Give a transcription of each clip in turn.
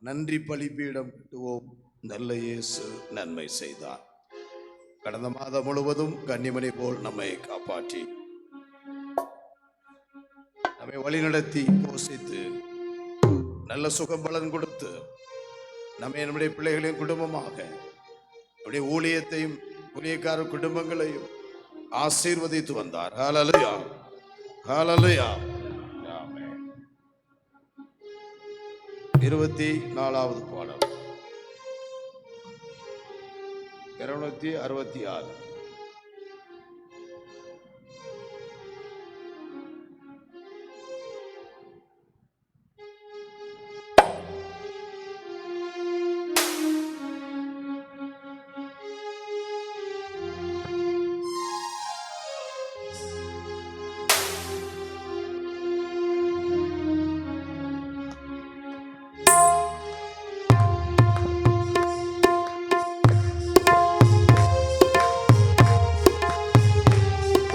நன்றி பலிபீடம் கட்டுவோம். நல்ல இயேசு நன்மை செய்தார். கடந்த மாதம் முழுவதும் கன்னிமணி போல் நம்மை காப்பாற்றி நம்மை வழிநடத்தி போஷித்து நல்ல சுகம் பலன் கொடுத்து நம்முடைய பிள்ளைகளின் குடும்பமாக நம்முடைய ஊழியத்தையும் ஊழியக்கார குடும்பங்களையும் ஆசீர்வதித்து வந்தார். ஹல்லேலூயா, ஹல்லேலூயா. 24வது பாடல் 266.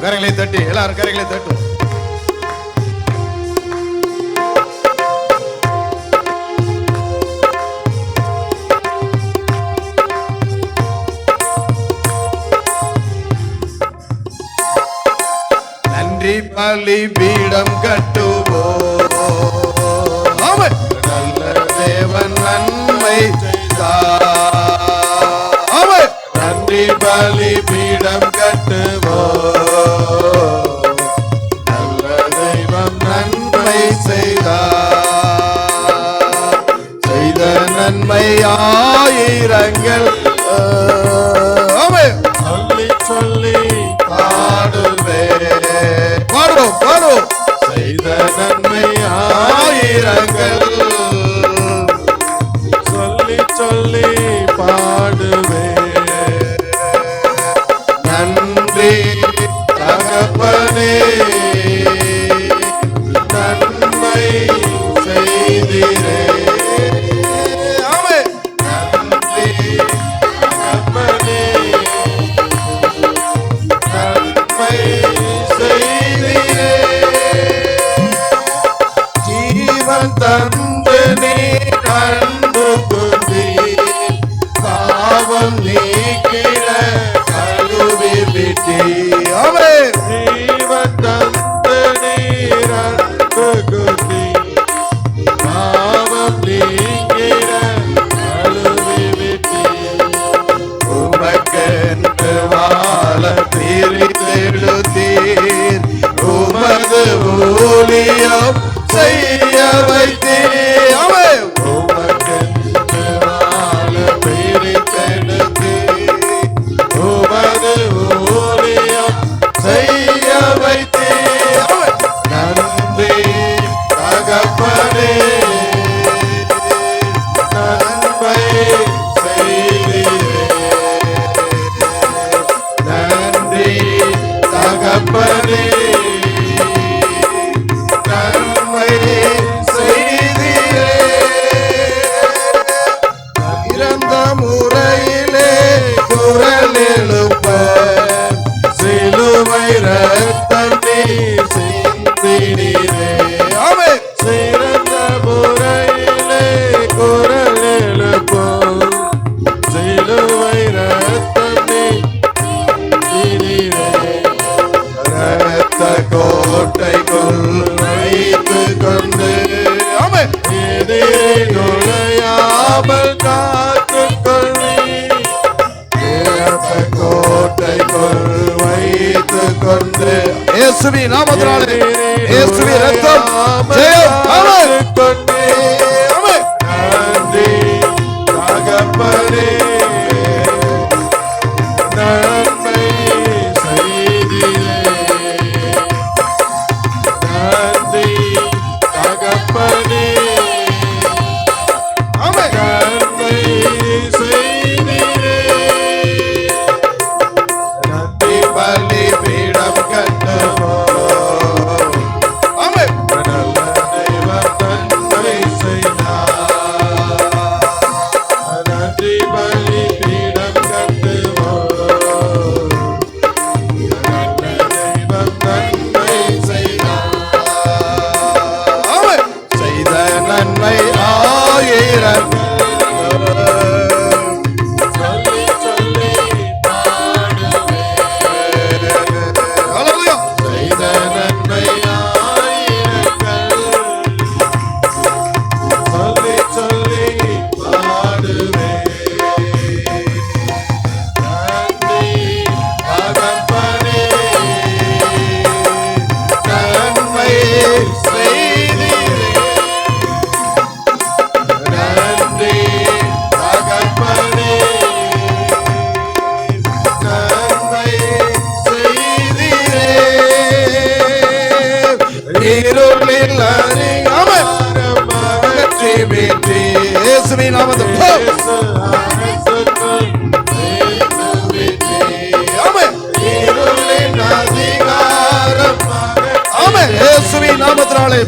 கரங்களை தட்டி எல்லாரும் கரங்களை தட்டும். நன்றி பலிபீடம் கட்டுவோம். நல்ல தேவன் நன்மை செய்தார். நன்றி பலிபீடம் கட்டுவோம். செய்த நன்மை ஆயிரங்கள் சொல்லி சொல்லி பாடுவே. பாடுவோம் பாடுவோம். செய்த நன்மை ஆயிரங்கள் சொல்லி சொல்லி பாடுவே. நன்றி தகப்பனே செய்திரே. நன்றி தகப்பனே நன்மை செய்திரே. ஜீவன் தந்து நீர் அன்பு கொண்டீர். பாவம் நீக்கிட கழுவி விட்டீர். ஜீவன் தந்து நீர் அன்பு கொண்டீர். உமக்கென்று வாழ பிரித்தெடுத்தீர். உமது ஊழியம் செய்ய வைத்தீர். உமக்கென்று வாழ பிரித்தெடுத்தீர். உமது ஊழியம் செய்ய வைத்தீர். நன்றி தகப்பனே நன்மை செய்திரே. நன்றி தகப்பனே நன்மை செய்திரே. இறந்த முறையிலே குரல் எழுப்ப சிலுவை ரத்தம் நீர் சிந்தினீரே. சிறந்த முறையிலே குரல் எழுப்பும் சிலுவை ரத்தம் நீர் சிந்தினீரே. ரத்த கோட்டைக்குள் வைத்து கொண்டு எதிரே நுழையாமல் காத்துக் கொள்ளீர். ரத்த கோட்டைக்குள் வைத்து கொண்டு இயேசுவின் நாமத்தினாலே இயேசுவின் ரத்தம் ஜெயம். நன்றி தகப்பனே நன்மை செய்திரே. நன்றி தகப்பனே நன்மை செய்திரே. நன்றி பலிபீடம் கட்டுவோம். இயேசுவின் நாமத்தில் ஆமென். இயேசுவின் நாமத்தினாலே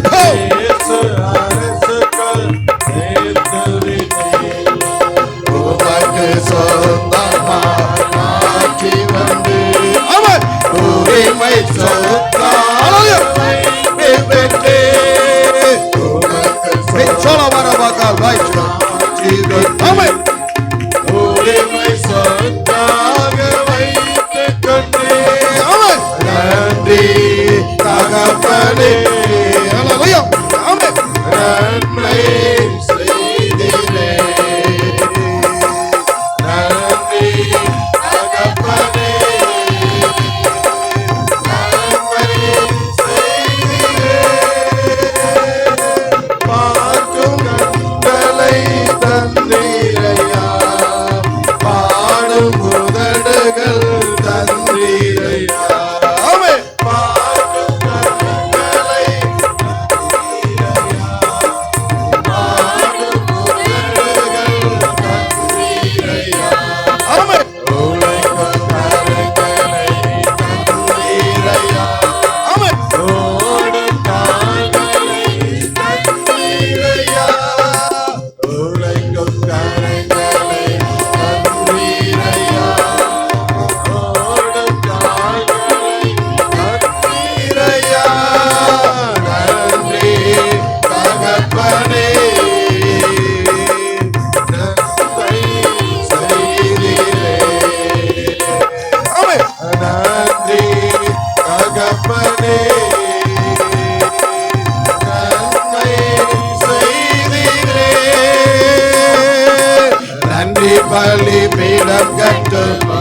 பலிபீடம் கட்டுவோம்.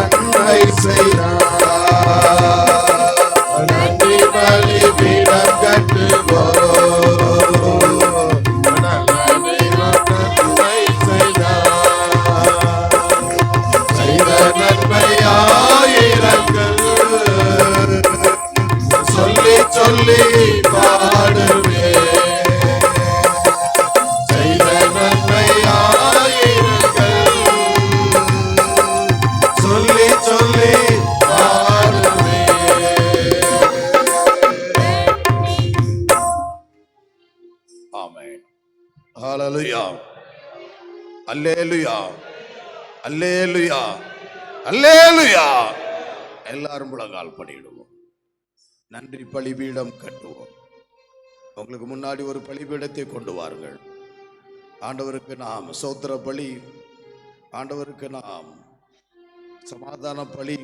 நன்மை செய்தார். நன்றி பலிபீடம் கட்டுவோம். நன்மை செய்தார். செய்த நன்மையாயிரங்கள் சொல்லி சொல்லி பாடுவே. Hallelujah. Hallelujah. Hallelujah. Hallelujah. எல்லாரும் முழங்கால் படியிடுவோம். நன்றி பலிபீடம் கட்டுவோம். உங்களுக்கு முன்னாடி ஒரு பலிபீடத்தை கொண்டு வாருங்கள். ஆண்டவருக்கு நாம் ஸ்தோத்திர பலி, ஆண்டவருக்கு நாம் சமாதான பலி,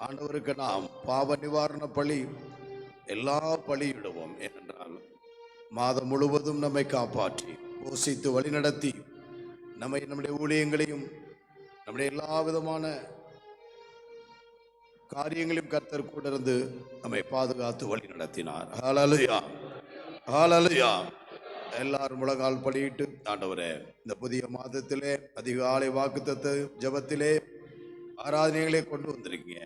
ஆண்டவருக்கு நாம் பாவ நிவாரண பலி, எல்லா பலியிடுவோம். ஏனென்றால் மாதம் முழுவதும் நம்மை காப்பாற்றி போஷித்து வழிநடத்தி நம்முடைய ஊழியங்களையும் நம்முடைய எல்லா விதமான காரியங்களையும் கர்த்தர் கூட இருந்து நம்மை பாதுகாத்து வழி நடத்தினார். ஹல்லேலூயா, ஹல்லேலூயா. எல்லாரும் முழங்கால் படியிட்டு, ஆண்டவரே, இந்த புதிய மாதத்திலே அதிகாலை வாக்குத்தத்த ஜெபத்திலே ஆராதனைகளை கொண்டு வந்திருக்கீங்க.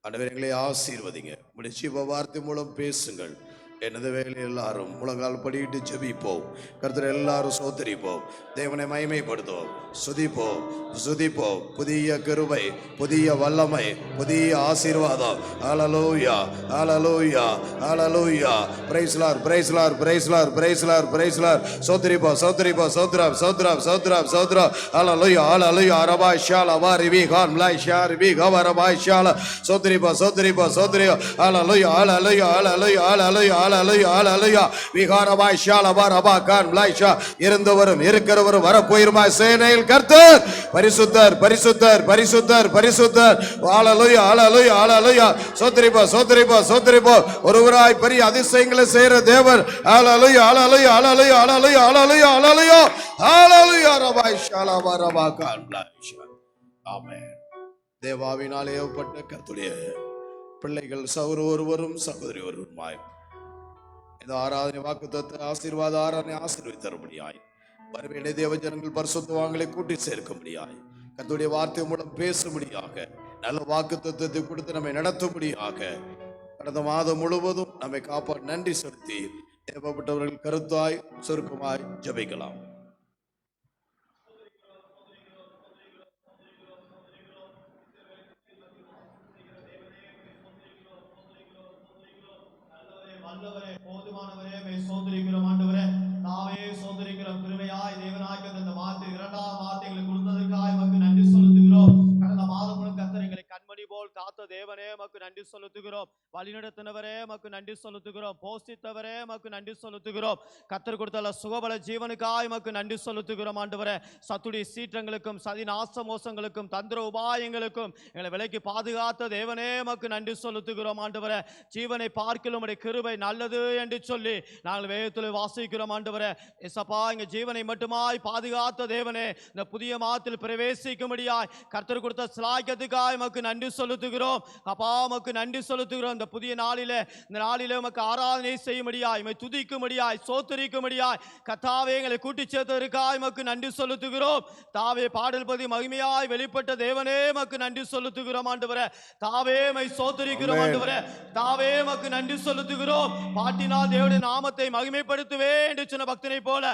ஆண்டவரே, எங்களை ஆசீர்வதிங்க. உங்களுடைய ஜீவ வார்த்தை மூலம் பேசுங்கள். எனது வேலை எல்லாரும் முழங்கால் படியிட்டு ஜெபிப்போம். கர்த்தர் எல்லாரும் சோதரிப்போம். தேவனை மகிமைப்படுத்துவோம். சுதிப்போம், சுதிப்போம். புதிய கிருபை, புதிய வல்லமை, புதிய ஆசீர்வாதம். ஹல்லேலூயா, ஹல்லேலூயா, ஹல்லேலூயா. Praise lord, praise lord, praise lord, praise lord, praise lord. சோதரிப்போம், சோதரிப்போம், சோத்ரம், சோத்ரம், சோத்ரம், சோத்ரம். ஹல்லேலூயா, ஹல்லேலூயா. ரபாய் ஷாலா வாரிவி கான் லை ஷாரிவி கவரபாய் ஷாலா. சோதரிப்போம், சோதரிப்போம், சோதரிப்போம். ஹல்லேலூயா, ஹல்லேலூயா, ஹல்லேலூயா, ஹல்லேலூயா. இருந்தவரும் இருக்கிறவரும் வரப்போயிருமா சேனையில் கர்த்தர் பரிசுத்தர், பரிசுத்தர், பரிசுத்தர், பரிசுத்தர். ஹல்லேலூயா, ஹல்லேலூயா, ஹல்லேலூயா. சோதரிப்போ, சோதரிப்போ, சோதரிப்போ. ஒருவராய் பெரிய அதிசயங்களை செய்கிற தேவன். ஹல்லேலூயா, ஹல்லேலூயா, ஹல்லேலூயா, ஹல்லேலூயா, ஹல்லேலூயா, ஹல்லேலூயா, ஹல்லேலூயா. ரபாய் ஷாலா ரபா கான் லை ஷா. ஆமென். தேவாவினால் ஏவப்பட்ட கர்த்தருடைய பிள்ளைகள் ஒருவரும் சகோதரி ஒருவருமாய் இந்த ஆராதனை வாக்குத்தத்த ஆசீர்வாத ஆராதனை ஆசீர்வதித்தரும்படியாய் வரவேண்டிய தேவஜனங்கள் பரிசுத்தவான்களை கூட்டி சேர்க்கும்படியாய் கர்த்தருடைய வார்த்தை மூலம் பேசும்படியாக நல்ல வாக்குத்தத்தத்தை கொடுத்து நம்மை நடத்தும்படியாக கடந்த மாதம் முழுவதும் நம்மை காப்பாற்ற நன்றி செலுத்தி ஏவப்பட்டவர்கள் கருத்தாய் சுருக்கமாய் ஜெபிக்கலாம். வல்லவரே, போதுமானவரே, மே சோதரிக்கிறோம் ஆண்டவரே. நாவே சோதரிக்கிறோம். கிருபையாய் தேவனாய் இந்த வார்த்தை இரண்டாம் வார்த்தைகளை கொடுத்ததற்காக உமக்கு நன்றி செலுத்துகிறோம். கடந்த மாதம் முழுக்க கர்த்தர் எங்களை கண்மணி போல் காத்த தேவனே உமக்கு நன்றி செலுத்துகிறோம். வழிநடத்தினவரே உமக்கு நன்றி செலுத்துகிறோம். போஷித்தவரே உமக்கு நன்றி செலுத்துகிறோம். கர்த்தர் கொடுத்த சுகபல ஜீவனுக்காய் உமக்கு நன்றி செலுத்துகிறோம் ஆண்டவரே. சத்துடைய சீற்றங்களுக்கும் சதி நாச மோசங்களுக்கும் தந்திர உபாயங்களுக்கும் எங்களை விலைக்கு பாதுகாத்த தேவனே உமக்கு நன்றி செலுத்துகிறோம் ஆண்டவரே. ஜீவனை பார்க்கலும் உம்முடைய கிருபை நல்லது என்று சொல்லி நாங்கள் வேதத்தில் வாசிக்கிறோம் ஆண்டவரே. ஏசப்பா, எங்க ஜீவனை மட்டுமாய் பாதுகாத்த தேவனே, இந்த புதிய மாதத்தில் பிரவேசிக்கும்படியாய் கர்த்தர் கொடுத்த சிலாக்கியத்துக்காய் உமக்கு நன்றி செலுத்துகிறோம். அப்பா, உமக்கு நன்றி செலுத்துகிறோம். இந்த புதிய நாளிலே, இந்த நாளிலே உமக்கு ஆராதனை செய்யும்படியாய், உம்மை துதிக்கும்படியாய், சோத்தரிக்கும்படியாய் கர்த்தாவே எங்களை கூட்டி சேர்த்ததற்காய் உமக்கு நன்றி செலுத்துகிறோம். தாவே, பாடல் பதி மகிமையாய் வெளிப்பட்ட தேவனே உமக்கு நன்றி செலுத்துகிறோம் ஆண்டவரே. தாவே, உம்மை சோத்தரிக்கிறோம் ஆண்டவரே. தாவே, உமக்கு நன்றி செலுத்துகிறோம். பாட்டினால் தேவனுடைய நாமத்தை மகிமைப்படுத்துவே என்று சொன்ன பக்தனை போல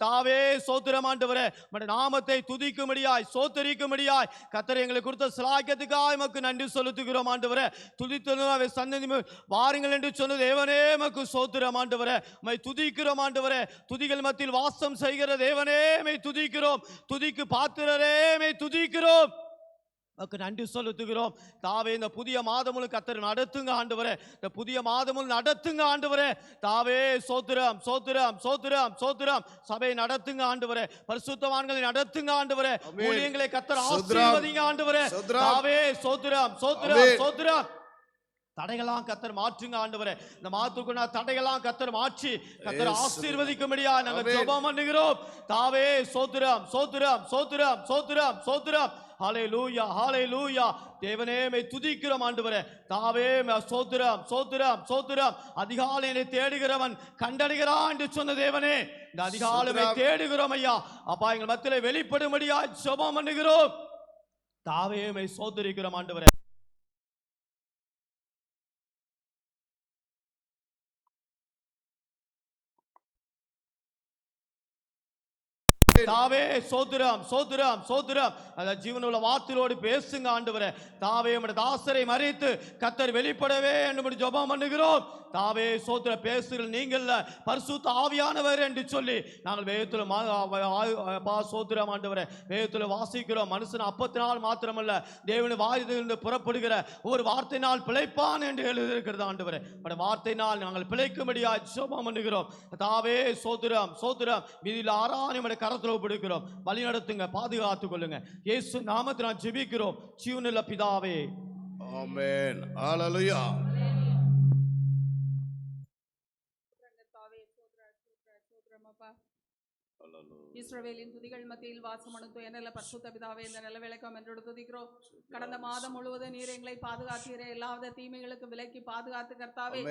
தாவே சோத்திரம் ஆண்டவரே. உம்முடைய நாமத்தை துதிக்கும்படியாய், சோத்தரிக்கும்படியாய் கர்த்தர் எங்களுக்கு கொடுத்த சிலாக்கியத்துக்காக உமக்கு நன்றி செலுத்துகிறோம் ஆண்டவரே. துதித்தனும் சந்ததி வாருங்கள் என்று சொன்ன தேவனே உமக்கு சோத்திரம் ஆண்டவரே. உம்மை துதிக்கிறோம் ஆண்டவரே. துதிகள் மத்தியில் வாசம் செய்கிற தேவனே உம்மை துதிக்கிறோம். துதிக்கு பாத்திரரே உம்மை துதிக்கிறோம். நன்றி செலுத்துகிறோம். தாவே, இந்த புதிய மாதமும் கர்த்தர் நடத்துங்க ஆண்டவரே. இந்த புதிய மாதமும் நடத்துங்க ஆண்டவரே. தாவே, சோத்திரம் சோத்திரம் சோத்திரம் சோத்திரம். சபை நடத்துங்க ஆண்டவரே. பரிசுத்தவான்களை நடத்துங்க ஆண்டவரே. ஊழியங்களை கர்த்தர் ஆசீர்வதிங்க ஆண்டவரே. தாவே, சோத்திரம் சோத்திரம் சோத்திரம். தடைகளாம் கர்த்தர் மாற்றுங்க ஆண்டவரே. இந்த மாதத்துக்குள்ள தடைகளாம் கர்த்தர் மாற்றி கர்த்தர் ஆசீர்வதிக்கும்படியா நாங்கள் ஜெபம் பண்ணுகிறோம். தாவே, சோத்திரம் சோத்திரம் சோத்திரம் சோத்திரம் சோத்திரம். ஹல்லேலூயா ஹல்லேலூயா. தேவனே, மை துதிக்கிறோம் ஆண்டவரே. தாவே, சோத்திரம் சோத்திரம் சோத்திரம். அதிகாலையை தேடுகிறவன் கண்டடைகிறான் என்று சொன்ன தேவனே, இந்த அதிகாலை தேடுகிறோம் ஐயா. அப்பா, எங்கள் மத்தியிலே வெளிப்படும்படியா ஜெபம் பண்ணுகிறோம். தாவே, மை சோத்திரிக்கிறோம் ஆண்டவரே. தாவே, சோத்திரம் சோத்திரம் சோத்திரம். அந்த ஜீவனுள்ள வார்த்தையோடு பேசுங்க ஆண்டவரே. தாவே, உம்முடைய தாசரை மறைத்து கர்த்தர் வெளிப்படவே என்று ஜெபம் பண்ணுகிறோம். தாவே, சோத்திர பேசுகிற நீங்கள் பரிசுத்த ஆவியானவர் என்று சொல்லி நாங்கள் வேதத்தில் சோத்திரம் ஆண்டவரே. வேதத்தில் வாசிக்கிறோம், மனுஷன் அப்பத்தினால் மாத்திரமல்ல தேவனுடைய வாயிலிருந்து புறப்படுகிற ஒரு வார்த்தையினால் பிழைப்பான் என்று எழுதியிருக்கிறது ஆண்டவரே. வார்த்தையினால் நாங்கள் பிழைக்கும்படியாக ஜெபம் பண்ணுகிறோம். தாவே, சோத்திரம் சோத்திரம். வீதியில் ஆராய்ச்சி கரத்தில் ஒப்புடுகிறோம். வழி நடத்துங்க, பாதுகாத்துக் கொள்ளுங்க. இயேசு நாமத்தில் நான் ஜெபிக்கிறோம் ஜீவனுள்ள பிதாவே, ஆமென். ஹல்லேலூயா. இஸ்ரவேலின் துதிகள் மத்தியில் வாசமனுத்து என்னல பரிசுத்த பிதாவே, இந்த நல்ல விளக்கம் என்று துதிக்கிறோம். கடந்த மாதம் முழுவதும் நீர் எங்களை பாதுகாத்தீரே. எல்லாவித தீமைகளுக்கும் விலக்கி பாதுகாத்து கர்த்தாவே,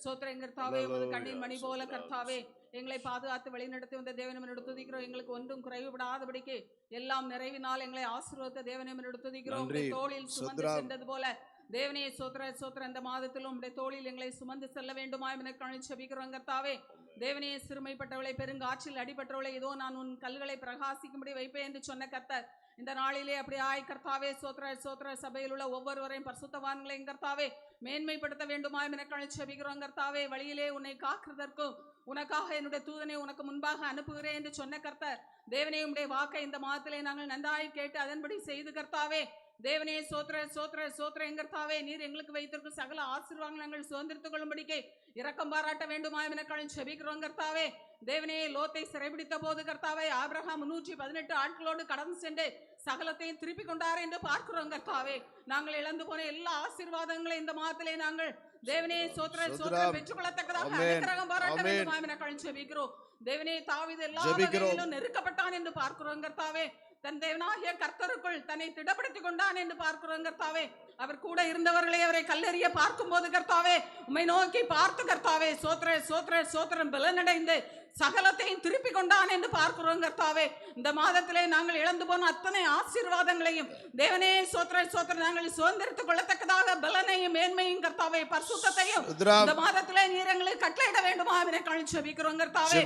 சோத்திரம் கர்த்தாவே. உமது கண்ணின் மணி போல கர்த்தாவே எங்களை பாதுகாத்து வழிநடத்தி வந்த தேவனை முன்னெடுத்து துதிக்கிறோம். எங்களுக்கு ஒன்றும் குறைவுபடாதபடிக்கு எல்லாம் நிறைவினால் எங்களை ஆசீர்வதித்த தேவனை முன்னெடுத்து துதிக்கிறோம். தோளில் சுமந்து சென்றது போல தேவனே, சோத்திர சோத்திர. இந்த மாதத்திலும் உடைய தோளில் எங்களை சுமந்து செல்ல வேண்டுமாய் எனக்கு செபிக்கிறோம் கர்த்தாவே. தேவனே, சிறுமைப்பட்டவளை, பெருங்காற்றில் அடிபட்டவளை இதோ நான் உன் கல்களை பிரகாசிக்கும்படி வைப்பேன் என்று சொன்ன கர்த்தர் இந்த நாளிலே அப்படி ஆய் கர்த்தாவே. சோத்திர சோத்திர. சபையில் உள்ள ஒவ்வொருவரையும் பரிசுத்தவான்களையும் கர்த்தாவே மேன்மைப்படுத்த வேண்டுமாய் எனக்கு செபிக்கிறோம் கர்த்தாவே. வழியிலே உன்னை காக்கிறதற்கும் உனக்காக என்னுடைய தூதனை உனக்கு முன்பாக அனுப்புகிறேன் என்று சொன்ன கர்த்தர் தேவனே, உடைய வாக்கை இந்த மாதத்திலே நாங்கள் நன்றாய் கேட்டு அதன்படி செய்து கர்த்தாவே. தேவனே, சோத்திர சோத்திர சோத்திர. கர்த்தாவே, நீர் எங்களுக்கு வைத்திருக்கும் சகல ஆசீர்வாதங்களை நாங்கள் சுதந்திரத்துக் கொள்ளும்படிக்கு இரக்கம் பாராட்ட வேண்டுமாய் எனக்கு செபிக்கிறோம் கர்த்தாவே. தேவனே, லோத்தை சிறைபிடித்த போது கர்த்தாவே ஆபிரகாம் 318 ஆட்களோடு கடந்து சென்று சகலத்தையும் திருப்பி கொண்டார் என்று பார்க்கிறோம் கர்த்தாவே. நாங்கள் இழந்து போன எல்லா ஆசீர்வாதங்களையும் இந்த மாதத்திலே நாங்கள் தேவனே, சோத்திர சோத்திர பெற்றுக்கொள்ளத்தக்கதாக அனுக்கிரகம் பாராட்ட வேண்டுமாய் எனக்கு செபிக்கிறோம். தேவனே, தாவீது எல்லா வகையிலும் நெருக்கப்பட்டான் என்று பார்க்கிறோம் கர்த்தாவே. தன் தேவனாகிய கர்த்தருக்குள் தன்னை திடப்படுத்திக் கொண்டான் என்று பார்க்கிறோம் கர்த்தாவே. அவர் கூட இருந்தவர்களை அவரை கல்லெறிய பார்க்கும் போது கர்த்தாவே உம்மை நோக்கி பார்த்து கர்த்தாவே, சோத்திர சோத்திர சோத்திரம் பலனடைந்து சகலத்தையும் திருப்பி கொண்டான் என்று பார்க்கிறோம் கர்த்தாவே. இந்த மாதத்திலே நாங்கள் இழந்து போன அத்தனை ஆசீர்வாதங்களையும் தேவனே சோத்திரம் நாங்கள் சுதந்திரித்துக் கொள்ளத்தக்கதாக பலனையும் மேன்மையும் கர்த்தாவே பரிசுத்தத்தையும் இந்த மாதத்திலே நீர் எங்களுக்கு கட்டளையிட வேண்டுமா என்று ஜெபிக்கிறோம் கர்த்தாவே.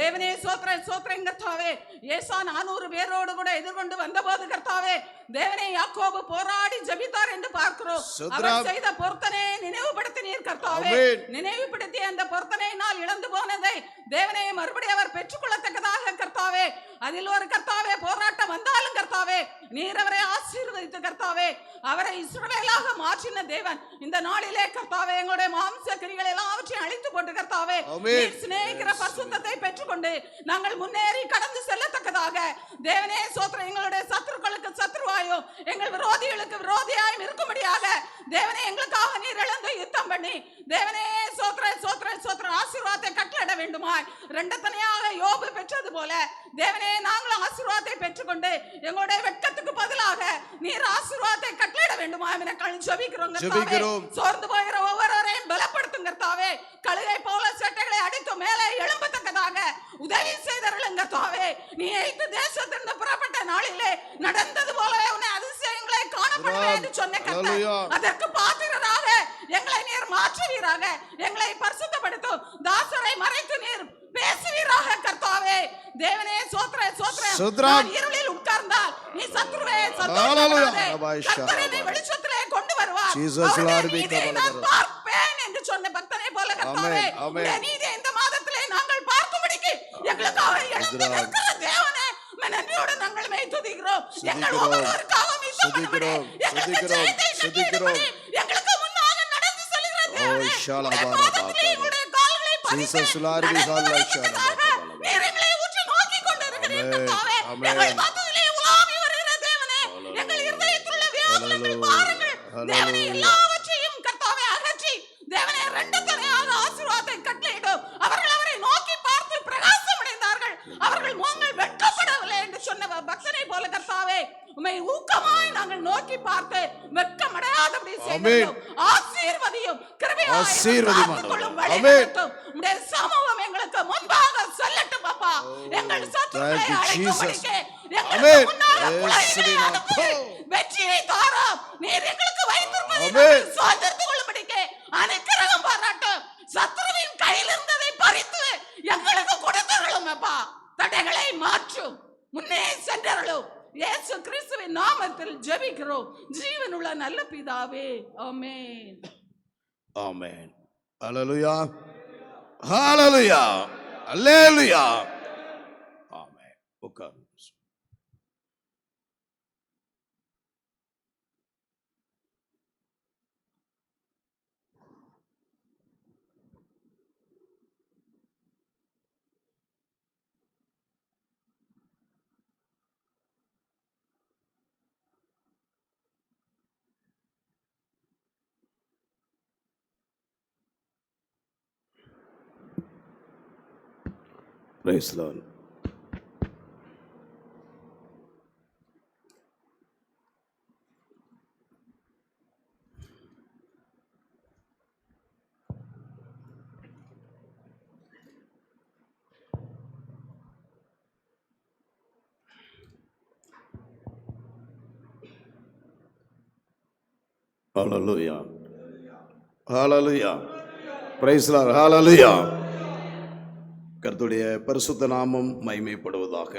தேவனே சோத்திரம் கர்த்தாவே. ஏசா 400 பேரோடு கூட எதிர்கொண்டு வந்தபோது கர்த்தாவே தேவனே யாக்கோபு போராடி ஜெபித்தார் என்று பார்க்கிறோம். அவர் செய்த பொருத்தனை நினைவுபடுத்தினீர் கர்த்தாவே. நினைவுபடுத்திய அந்த பொருத்தனையினால் இழந்து போனதை தேவனே மறுபடியும் அவர் பெற்றுக்கொள்ளத்தக்கதாக கர்த்தாவே அதில் ஒரு கர்த்தாவே போராட்டம் வந்தாலும் கர்த்தாவே நீர் அவரை ஆசீர்வதித்து கர்த்தாவே அவரை இஸ்ரவேலாக மாற்றின தேவன் இந்த நாளிலே கர்த்தாவே எங்களுடைய மாம்ச கிரிகள் எல்லாவற்றையும் அழித்து போட்டு கர்த்தாவே நீர் சிநேகிக்கிற பரிசுத்தத்தை பெற்றுக்கொண்டு நாங்கள் முன்னேறி கடந்து செல்லத்தக்கதாக தேவனே சோத்திரம் எங்களுடைய சத்துருக்களுக்கு சத்துருவாயும் எங்கள் விரோதிகளுக்கு விரோதியாயும் இருக்கும்படியாக தேவனே எங்களுக்காக நீர் இழந்து யுத்தம் பண்ணி தேவனே சோத்திரம் ஆசீர்வாதத்தை கட்டளையிட வேண்டுமாய் இரண்டத்தனையாக யோபு பெற்றது போல தேவனே நாங்களும் ஆசீர்வாதத்தை பெற்றுக்கொண்டு எங்களுடைய வெட்கத்துக்கு பதிலாக நீர் ஆசீர்வாதத்தை கட்டளையிட வேண்டுமா என ஜெபிக்கிறோம். சோர்ந்து போகிற ஒவ்வொருவரையும் பலப்படுத்தும் கர்த்தாவே. கழுகை போல சட்டைகளை அடித்து மேலே எழும்பத்தக்கதாக உதவி செய்தருளுங்க கர்த்தாவே. நீ எய்த்து தேசத்திலிருந்து புறப்பட்ட நாளிலே நடந்தது போலவே உன்னை அதிசயங்களை காணப்படுவே என்று சொன்ன கர்த்தர் அதற்கு பாத்திரராக எங்களை நீர் மாற்றுவீராக. எங்களை பரிசுத்தப்படுத்தும் தாசரை மறைத்து நீர் பேசுவீராக கர்த்தாவே. தேவனே சோத்திரம் இருளில் உட்கார்ந்தால் நீ சத்துருவே கர்த்தரை வெளிச்சத்திலே கொண்டு வருவார். நான் பார்ப்பேன் என்று சொன்ன பக்தனை போல கர்த்தாவே நீதியை இந்த மாதத்திலே நாங்கள் பார்க்கும்படிக்கு எங்களுக்காக எழுந்து நிற்கிற தேவனே நன்றியோடு நாங்கள் மெய் துதிக்கிறோம். எங்கள் ஒவ்வொருவருக்காகவும் எங்களுக்கு முன்னாக நடந்து செல்கிற தேவனே எல்லாவற்றையும் கர்த்தாவே அகற்றி தேவனே இரண்டு தரையாக ஆசீர்வாதத்தை கட்டளையிடும். அவர்கள் அவரை நோக்கி பார்த்து பிரகாசம் அடைந்தார்கள். அவர்கள் முகங்கள் வெட்கப்படவில்லை என்று சொன்ன பக்தனை போல கர்த்தாவே உம்மை ஊக்கமாய் நாங்கள் நோக்கி பார்த்து வெட்கமடையாதபடி செய்யும். ஆசீர்வதியும் உம்முடைய சமூகம் எங்களுக்கு முன்பாக செல்லட்டும் பாப்பா. எங்கள் சத்துருக்களை அழைக்கும்படிக்கு எங்களுக்கு முன்னாக வெற்றியை தாரும். நீர் எங்களுக்கு வைத்திருப்பதை சுதந்திரத்துக் கொள்ளும்படிக்கு அனுக்கிரகம் பாராட்டும். சத்துருவின் கையில் இருந்ததை பறித்து எங்களுக்கு கொடுத்தருளும் அப்பா. தடைகளை மாற்றும் முன்னே சென்றருளும். இயேசு கிறிஸ்துவின் நாமத்தில் ஜெபிக்கிறோம் ஜீவனுள்ள நல்ல பிதாவே. ஆமென். ஆமென். ஹல்லேலூயா. ஹல்லேலூயா. ஹல்லேலூயா. ஆமென். உட்கார். Praise the Lord. Hallelujah. Hallelujah. Praise the Lord. Hallelujah. கர்த்தருடைய பரிசுத்த நாமம் மகிமைப்படுவதாக.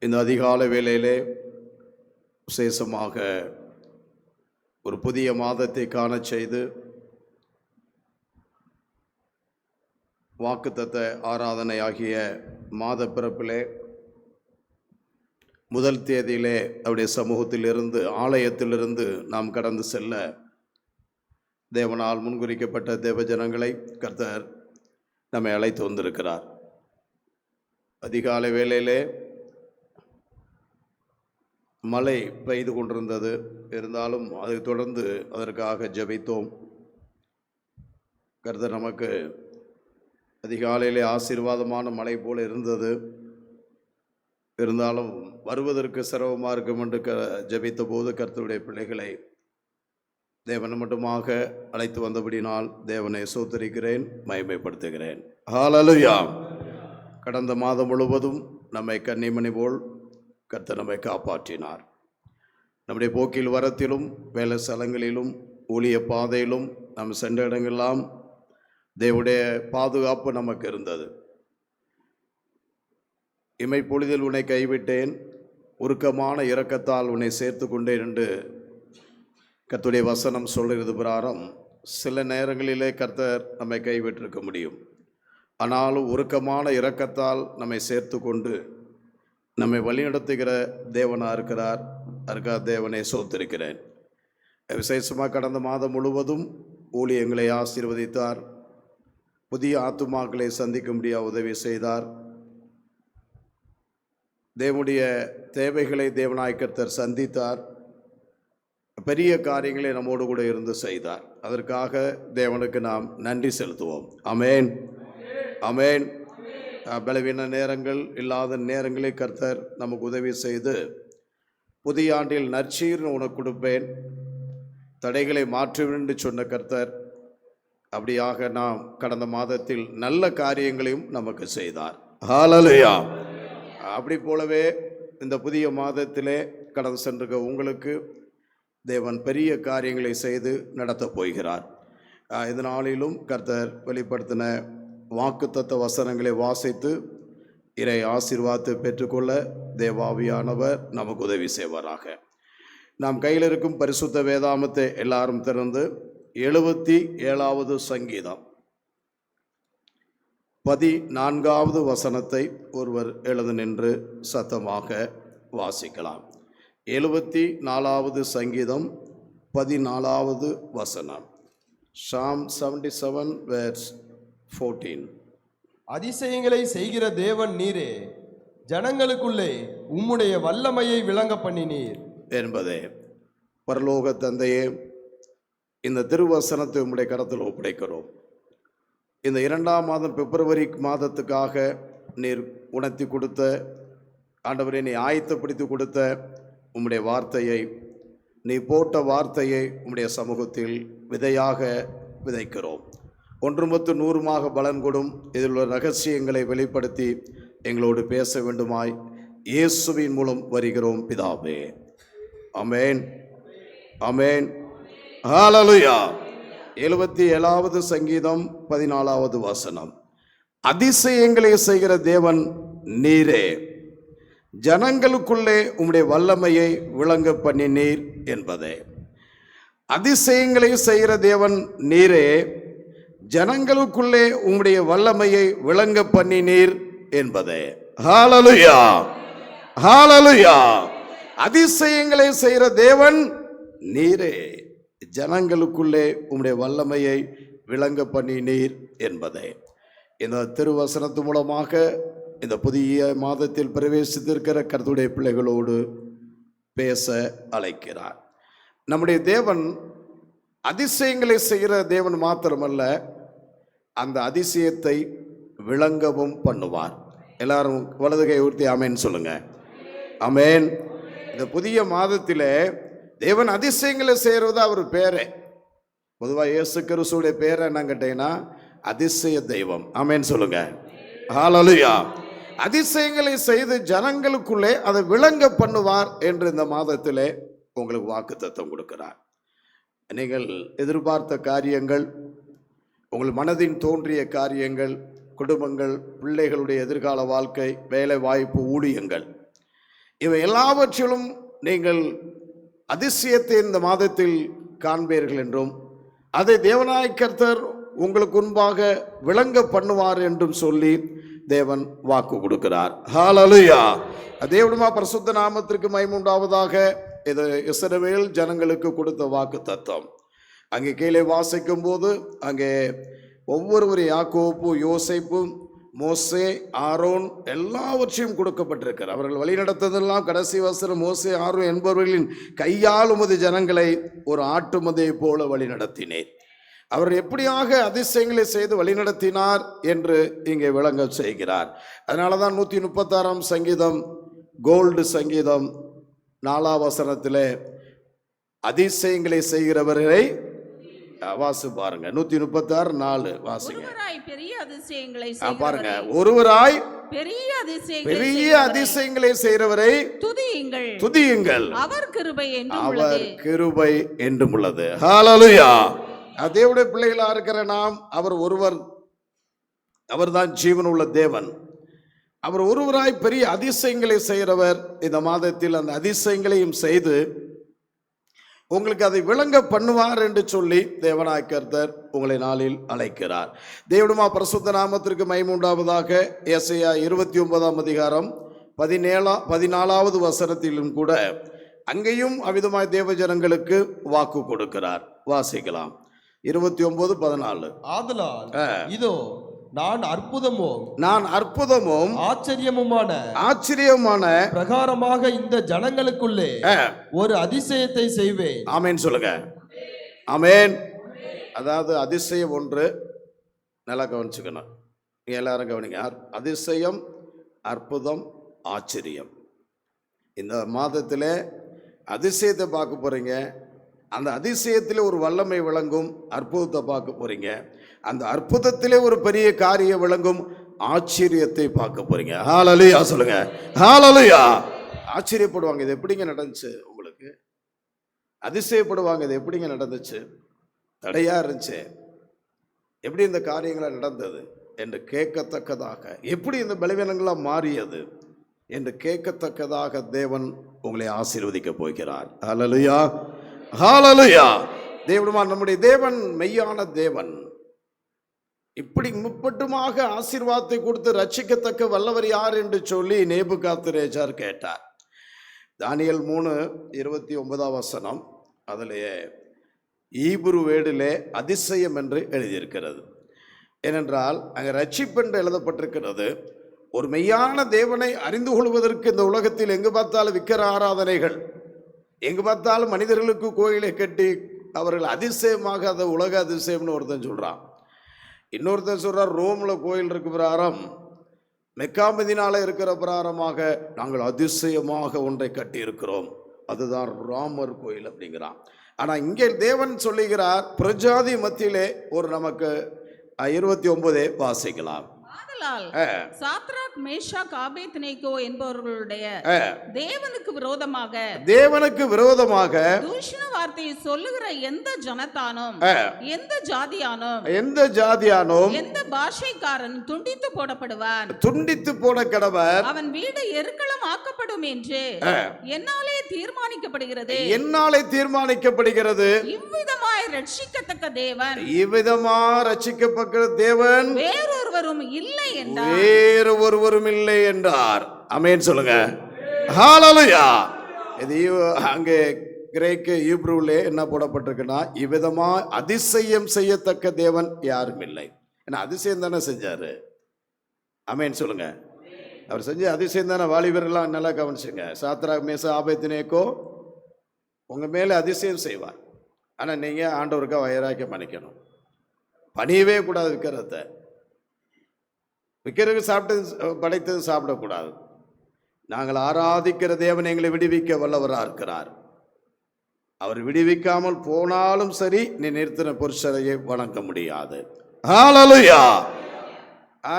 இந்த அதிகாலை வேளையிலே விசேஷமாக ஒரு புதிய மாதத்தை காண செய்து வாக்குத்தத்த ஆராதனை ஆகிய மாத பிறப்பிலே முதல் தேதியிலே அவருடைய சமூகத்திலிருந்து ஆலயத்திலிருந்து நாம் கடந்து செல்ல தேவனால் முன்குறிக்கப்பட்ட தேவஜனங்களை கர்த்தர் நம்மை அழைத்து வந்திருக்கிறார். அதிகாலை வேளையிலே மழை பெய்து கொண்டிருந்தது. இருந்தாலும் அதை தொடர்ந்து அதற்காக ஜெபித்தோம். கர்த்தர் நமக்கு அதிகாலையிலே ஆசீர்வாதமான மழை போல இருந்தது. இருந்தாலும் வருவதற்கு சிரமமாக இருக்கும் என்று ஜெபித்த போது கர்த்தருடைய பிள்ளைகளை தேவனை மட்டுமாக அழைத்து வந்தபடினால் தேவனை சோத்தரிக்கிறேன், மகிமைப்படுத்துகிறேன். ஹல்லேலூயா. கடந்த மாதம் முழுவதும் நம்மை கன்னிமணி போல் கர்த்தர் நம்மை காப்பாற்றினார். நம்முடைய போக்கில் வரத்திலும் வேலை ஸ்தலங்களிலும் ஊழிய பாதையிலும் நாம் சென்ற இடங்களெல்லாம் தேவனுடைய பாதுகாப்பு நமக்கு இருந்தது. இமைப்பொழுதில் உன்னை கைவிட்டேன், உருக்கமான இரக்கத்தால் உன்னை சேர்த்து கொண்டேன் என்று கர்த்தருடைய வசனம் சொல்கிறது பிரகாரம் சில நேரங்களிலே கர்த்தர் நம்மை கைவிட்டிருக்க முடியும். ஆனாலும் உருக்கமான இரக்கத்தால் நம்மை சேர்த்து கொண்டு நம்மை வழிநடத்துகிற தேவனாக இருக்கிறார். அதற்காக தேவனை சோத்திருக்கிறேன். விசேஷமாக கடந்த மாதம் முழுவதும் ஊழியங்களை ஆசீர்வதித்தார். புதிய ஆத்துமாக்களை சந்திக்கும்படியாக உதவி செய்தார். தேவனுடைய தேவைகளை தேவனாய் கர்த்தர் சந்தித்தார். பெரிய காரியங்களை நம்மோடு கூட இருந்து செய்தார். அதற்காக தேவனுக்கு நாம் நன்றி செலுத்துவோம். ஆமென், ஆமென். பலவீன நேரங்கள் இல்லாத நேரங்களில் கர்த்தர் நமக்கு உதவி செய்து புதிய ஆண்டில் நற்சீர் உனக்கு கொடுப்பேன், தடைகளை மாற்றுவேன் என்று சொன்ன கர்த்தர் அப்படியாக நாம் கடந்த மாதத்தில் நல்ல காரியங்களையும் நமக்கு செய்தார். ஹல்லேலூயா. அப்படி போலவே இந்த புதிய மாதத்திலே கடந்து சென்றிருக்க உங்களுக்கு தேவன் பெரிய காரியங்களை செய்து நடத்தப் போகிறார். இந்த நாளிலும் கர்த்தர் வெளிப்படுத்தின வாக்குத்தத்த வசனங்களை வாசித்து இறை ஆசீர்வாதத்தை பெற்றுக்கொள்ள தேவாவியானவர் நமக்கு உதவி செய்வாராக. நாம் கையில் இருக்கும் பரிசுத்த வேதாமத்தை எல்லாரும் திறந்து 77வது சங்கீதம் 14வது வசனத்தை ஒருவர் எழுந்து நின்று சத்தமாக வாசிக்கலாம். 74வது சங்கீதம் 14வது வசனம். Psalm 77 verse 14. அதிசயங்களை செய்கிற தேவன் நீரே, ஜனங்களுக்குள்ளே உம்முடைய வல்லமையை விளங்க பண்ணினீர் என்பதே. பரலோக தந்தையே, இந்த திருவசனத்தை உம்முடைய கரத்தில் ஒப்படைக்கிறோம். இந்த 2ஆம் மாதம் பிப்ரவரி மாதத்துக்காக நீர் உணர்த்தி கொடுத்த ஆண்டவரை, நீ ஆயத்தப்படுத்தி கொடுத்த உம்முடைய வார்த்தையை, நீ போட்ட வார்த்தையை உம்முடைய சமூகத்தில் விதையாக விதைக்கிறோம். 100 பலன் கொடும். இதில் உள்ள ரகசியங்களை வெளிப்படுத்தி எங்களோடு பேச வேண்டுமாய் இயேசுவின் மூலம் வருகிறோம் பிதாவே. ஆமென், ஆமென். ஹல்லேலூயா. 77வது சங்கீதம் 14வது வசனம். அதிசயங்களை செய்கிற தேவன் நீரே, ஜனங்களுக்குள்ளே உம்முடைய வல்லமையை விளங்க பண்ணினீர் என்பதே. அதிசயங்களை செய்கிற தேவன் நீரே, ஜனங்களுக்குள்ளே உம்முடைய வல்லமையை விளங்க பண்ணினீர் என்பதே. ஹல்லேலூயா, ஹல்லேலூயா. அதிசயங்களை செய்கிற தேவன் நீரே, ஜனங்களுக்குள்ளே உம்முடைய வல்லமையை விளங்க பண்ணினீர் என்பதே. இந்த திருவசனத்து மூலமாக இந்த புதிய மாதத்தில் பிரவேசித்திருக்கிற கர்த்தருடைய பிள்ளைகளோடு பேச அழைக்கிறார். நம்முடைய தேவன் அதிசயங்களை செய்கிற தேவன் மாத்திரமல்ல, அந்த அதிசயத்தை விளங்கவும் பண்ணுவார். எல்லாரும் வலதுகை உயர்த்தி ஆமேன் சொல்லுங்க. ஆமேன். இந்த புதிய மாதத்திலே தேவன் அதிசயங்களை செய்கிறது அவர் பேரே. பொதுவாக இயேசு கிறிஸ்துவுடைய பேரை என்ன கேட்டீங்கன்னா அதிசய தெய்வம். ஆமேன் சொல்லுங்க. ஹல்லேலூயா. அதிசயங்களை செய்து ஜனங்களுக்குள்ளே அதை விளங்க பண்ணுவார் என்று இந்த மாதத்திலே உங்களுக்கு வாக்குத்தத்தம் கொடுக்கிறார். நீங்கள் எதிர்பார்த்த காரியங்கள், உங்கள் மனதின் தோன்றிய காரியங்கள், குடும்பங்கள், பிள்ளைகளுடைய எதிர்கால வாழ்க்கை, வேலை வாய்ப்பு, ஊழியங்கள், இவை எல்லாவற்றிலும் நீங்கள் அதிசயத்தை இந்த மாதத்தில் காண்பீர்கள் என்றும் அதை தேவனாய் கர்த்தர் உங்களுக்கு முன்பாக விளங்க பண்ணுவார் என்றும் சொல்லி தேவன் வாக்கு கொடுக்கிறார். ஹல்லேலூயா. தேவனுமா பரிசுத்த நாமத்திற்கு மகிமை உண்டாவதாக. இது இஸ்ரவேல் ஜனங்களுக்கு கொடுத்த வாக்கு தத்தம். அங்கே கீழே வாசிக்கும் போது அங்கே ஒவ்வொருவரும் யாக்கோப்பு, யோசேப்பு, மோசே, ஆரோன் எல்லாவற்றையும் கொடுக்கப்பட்டிருக்கிறார். அவர்கள் வழிநடத்ததெல்லாம் கடைசி வசனம், மோசே, ஆரோன் என்பவர்களின் கையால் உமது ஜனங்களை ஒரு ஆட்டு மந்தையை போல வழிநடத்தினேன். அவர் எப்படியாக அதிசயங்களை செய்து வழிநடத்தினார் என்று இங்கே விளங்க செய்கிறார். அதனால தான் 136ஆம் சங்கீதம், கோல்டு சங்கீதம் 4ஆம் வசனத்திலே அதிசயங்களை செய்கிறவர்களை வாசி பாருங்க. 136:4 வாசிங்க. ஒருவராய் பெரிய அதிசயங்களை பாருங்க, செய்கிறவரை, ஒருவராய் பெரிய அதிசயங்களை செய்கிறவரை துதியுங்கள், துதியுங்கள், அவர் கிருபை என்றும் அவர் உள்ளது. கிருபை என்றும் உள்ளது. ஹalleluya. தேவனுடைய பிள்ளைகளா இருக்கிற நாம், அவர் ஒருவர், அவர்தான் ஜீவனுள்ள தேவன். அவர் ஒருவராய் பெரிய அதிசயங்களை செய்கிறவர். இந்த மாதத்தில் அந்த அதிசயங்களையும் செய்து உங்களுக்கு அதை விளங்க பண்ணுவார் என்று சொல்லி தேவனாய் கர்த்தர் உங்களை நாளில் அழைக்கிறார். தேவனுமா பரிசுத்த நாமத்திற்கு மகிமை உண்டாவதாக. ஏசாயா 29ஆம் அதிகாரம் 14வது வசனத்திலும் கூட அங்கேயும் அவ்விதமாய் தேவ ஜனங்களுக்கு வாக்கு கொடுக்கிறார். வாசிக்கலாம். 29:14. ஆதலால் இதோ நான் அற்புதமும் ஆச்சரியமுமான பிரகாரமாக இந்த ஜனங்களுக்குள்ளே ஒரு அதிசயத்தை செய்வேன். ஆமென் சொல்லுங்க. ஆமென். அதாவது அதிசயம் ஒன்று, நல்லா கவனிச்சுக்கணும். நீங்க எல்லாரும் கவனிங்க. அதிசயம், அற்புதம், ஆச்சரியம். இந்த மாதத்திலே அதிசயத்தை பார்க்க போறீங்க. அந்த அதிசயத்திலே ஒரு வல்லமை விளங்கும். அற்புதத்தை பார்க்க போறீங்க. அந்த அற்புதத்திலே ஒரு பெரிய காரியம் விளங்கும். ஆச்சரியத்தை பார்க்க போறீங்க. ஹalleluya சொல்லுங்க. ஹalleluya. ஆச்சரியப்படுவாங்க, இது எப்படிங்க நடந்துச்சு உங்களுக்கு? அதிசயப்படுவாங்க, இது எப்படிங்க நடந்துச்சு? தடையா இருந்துச்சு, எப்படி இந்த காரியங்கள நடந்தது என்று கேட்கத்தக்கதாக, எப்படி இந்த பலவீனங்களாக மாறியது என்று கேட்கத்தக்கதாக தேவன் உங்களை ஆசீர்வதிக்க போகிறார். ஹalleluya. ஹalleluya. தேவனுமா நம்முடைய தேவன் மெய்யான தேவன். இப்படி முப்பட்டுமாக ஆசீர்வாதத்தை கொடுத்து ரட்சிக்கத்தக்க வல்லவர் யார் என்று சொல்லி நேபுகாத்நேச்சார் கேட்டார். தானியேல் 3:29 அதிலேயே ஈப்ரு வேர்டிலே அதிசயம் என்று எழுதியிருக்கிறது. ஏனென்றால் அங்கே ரட்சிப்பென்று எழுதப்பட்டிருக்கிறது. ஒரு மெய்யான தேவனை அறிந்து கொள்வதற்கு இந்த உலகத்தில் எங்கு பார்த்தாலும் விக்கிர ஆராதனைகள், எங்கு பார்த்தாலும் மனிதர்களுக்கு கோயிலை கட்டி அவர்கள் அதிசயமாக அதை உலக அதிசயம்னு ஒருத்தன் சொல்றான். இன்னொருத்தன் சொல்றார் ரோம்ல கோயில் இருக்கு பிரகாரம், மெக்கா மதீனால இருக்கிற பிரகாரமாக நாங்கள் அதிசயமாக ஒன்றை கட்டி இருக்கிறோம், அதுதான் ராமர் கோயில் அப்படிங்கிறான். ஆனா இங்கே தேவன் சொல்லுகிறார், பிரஜாதி மத்தியிலே ஒரு நமக்கு 29 வாசிக்கலாம். சாத்ராக், மேஷாக், ஆபேத்நேகோ என்பவர்களுடைய தேவனுக்கு விரோதமாக தூஷண வார்த்தையை சொல்லுகிற எந்த ஜனத்தானும், எந்த ஜாதியானும், எந்த பாஷைக்காரன் துண்டித்து போடப்படுவான், துண்டித்து போட கடவர், அவன் வீடு எருக்களம் ஆக்கப்படும் என்று என்னாலே தீர்மானிக்கப்படுகிறது. இவ்விதமாய் ரட்சிக்கத்தக்க தேவன், வேறு ஒருவரும் இல்லை என்றார். ஆமென் சொல்லுங்க. ஹalleluya. இது அங்கே கிரேக்க ஈப்ரூவிலே என்ன போடப்பட்டிருக்குன்னா, இவ்விதமா அதிசயம் செய்யத்தக்க தேவன் யாரும் இல்லை. ஏன்னா அதிசயம் தானே செஞ்சாரு. ஆமென் சொல்லுங்க. அவர் செஞ்ச அதிசயம் தானே. வாலிபர்கள்லாம் நல்லா கவனிச்சுங்க. சாத்ராக், மேஷாக், ஆபேத்நேகோ உங்க மேல அதிசயம் செய்வார். ஆனா நீங்க ஆண்டவருக்கா வைராக்கியம் பண்ணிக்கணும். பணியவே கூடாது. விக்கிரக சாப்பிட்டு படைத்தது சாப்பிடக்கூடாது. நாங்கள் ஆராதிக்கிற தேவன் எங்களை விடுவிக்க வல்லவராக இருக்கிறார். அவர் விடுவிக்காமல் போனாலும் சரி, நீ நிறுத்தின புருஷரையை வணங்க முடியாது. ஹalleluya.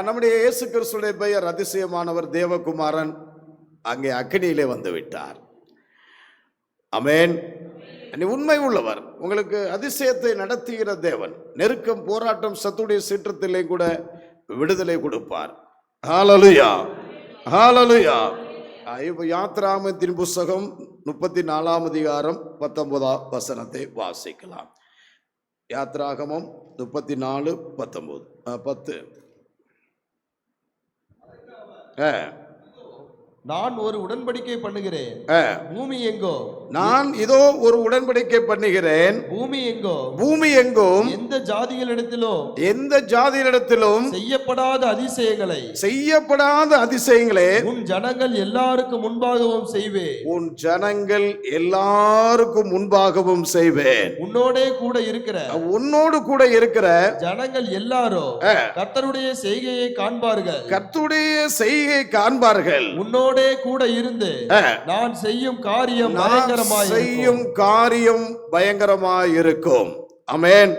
நம்முடைய இயேசு கிறிஸ்துவின் பெயர் அதிசயமானவர், தேவகுமாரன். அங்கே அக்னியிலே வந்து விட்டார். ஆமென். நீ உண்மை உள்ளவர், உங்களுக்கு அதிசயத்தை நடத்துகிற தேவன். நெருக்கம், போராட்டம், சத்துடைய சீற்றத்திலே கூட விடுதலை கொடுப்பார். ஹalleluya. ஹalleluya. யாத்ராகமத்தின் புஸ்தகம் 34ஆம் அதிகாரம் 19ஆம் வசனத்தை வாசிக்கலாம். யாத்ராகமம் 34:10. நான் ஒரு உடன்படிக்கை பண்ணுகிறேன், பூமி எங்கோ. நான் இதோ ஒரு உடன்படிக்கை பண்ணுகிறேன், பூமி எங்கும் எந்த ஜாதிகளிடத்திலும் செய்யப்படாத அதிசயங்களை உன் ஜனங்கள் எல்லாருக்கும் முன்பாகவும் செய்வேன். உன்னோடு கூட இருக்கிற ஜனங்கள் எல்லாரும் கர்த்தருடைய செய்கையை காண்பார்கள். உன்னோடு உன்னோடே கூட இருந்து நான் செய்யும் காரியம் செய்யும் காரியம் பயங்கரமாயிருக்கும். ஆமென்.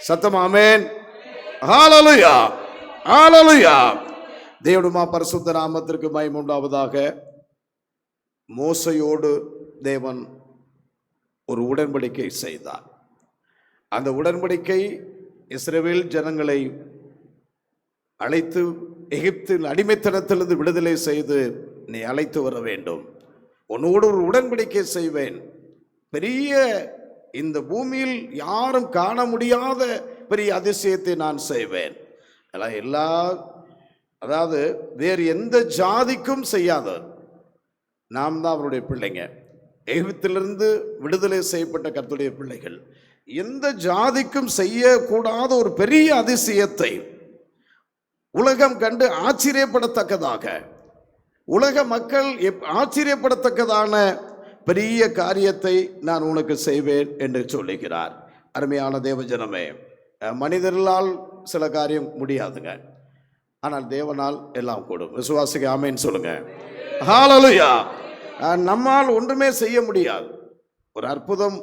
சத்தம் ஆமென். ஹalleluya, ஹalleluya. தேவனுடைய பரிசுத்த நாமத்திற்கு மகிமை உண்டாவதாக. மோசையோடு தேவன் ஒரு உடன்படிக்கை செய்தார். அந்த உடன்படிக்கை இஸ்ரவேல் ஜனங்களை அழைத்து எகிப்தின் அடிமைத்தனத்திலிருந்து விடுதலை செய்து நீ அழைத்து வர வேண்டும், உன்னோடு ஒரு உடன்படிக்கை செய்வேன், பெரிய இந்த பூமியில் யாரும் காண முடியாத பெரிய அதிசயத்தை நான் செய்வேன். அதாவது வேறு எந்த ஜாதிக்கும் செய்யாத நாம் தான் அவருடைய பிள்ளைங்க. எகிப்திலிருந்து விடுதலை செய்யப்பட்ட கர்த்தருடைய பிள்ளைகள் எந்த ஜாதிக்கும் செய்யக்கூடாத ஒரு பெரிய அதிசயத்தை உலகம் கண்டு ஆச்சரியப்படத்தக்கதாக, உலக மக்கள் ஆச்சரியப்படத்தக்கதான பெரிய காரியத்தை நான் உனக்கு செய்வேன் என்று சொல்லுகிறார். அருமையான தேவஜனமே, மனிதர்களால் சில காரியம் முடியாதுங்க, ஆனால் தேவனால் எல்லாம் கூடும். விசுவாசிக்க ஆமென் சொல்லுங்க. ஹalleluya. நம்மால் ஒன்றுமே செய்ய முடியாது. ஒரு அற்புதம்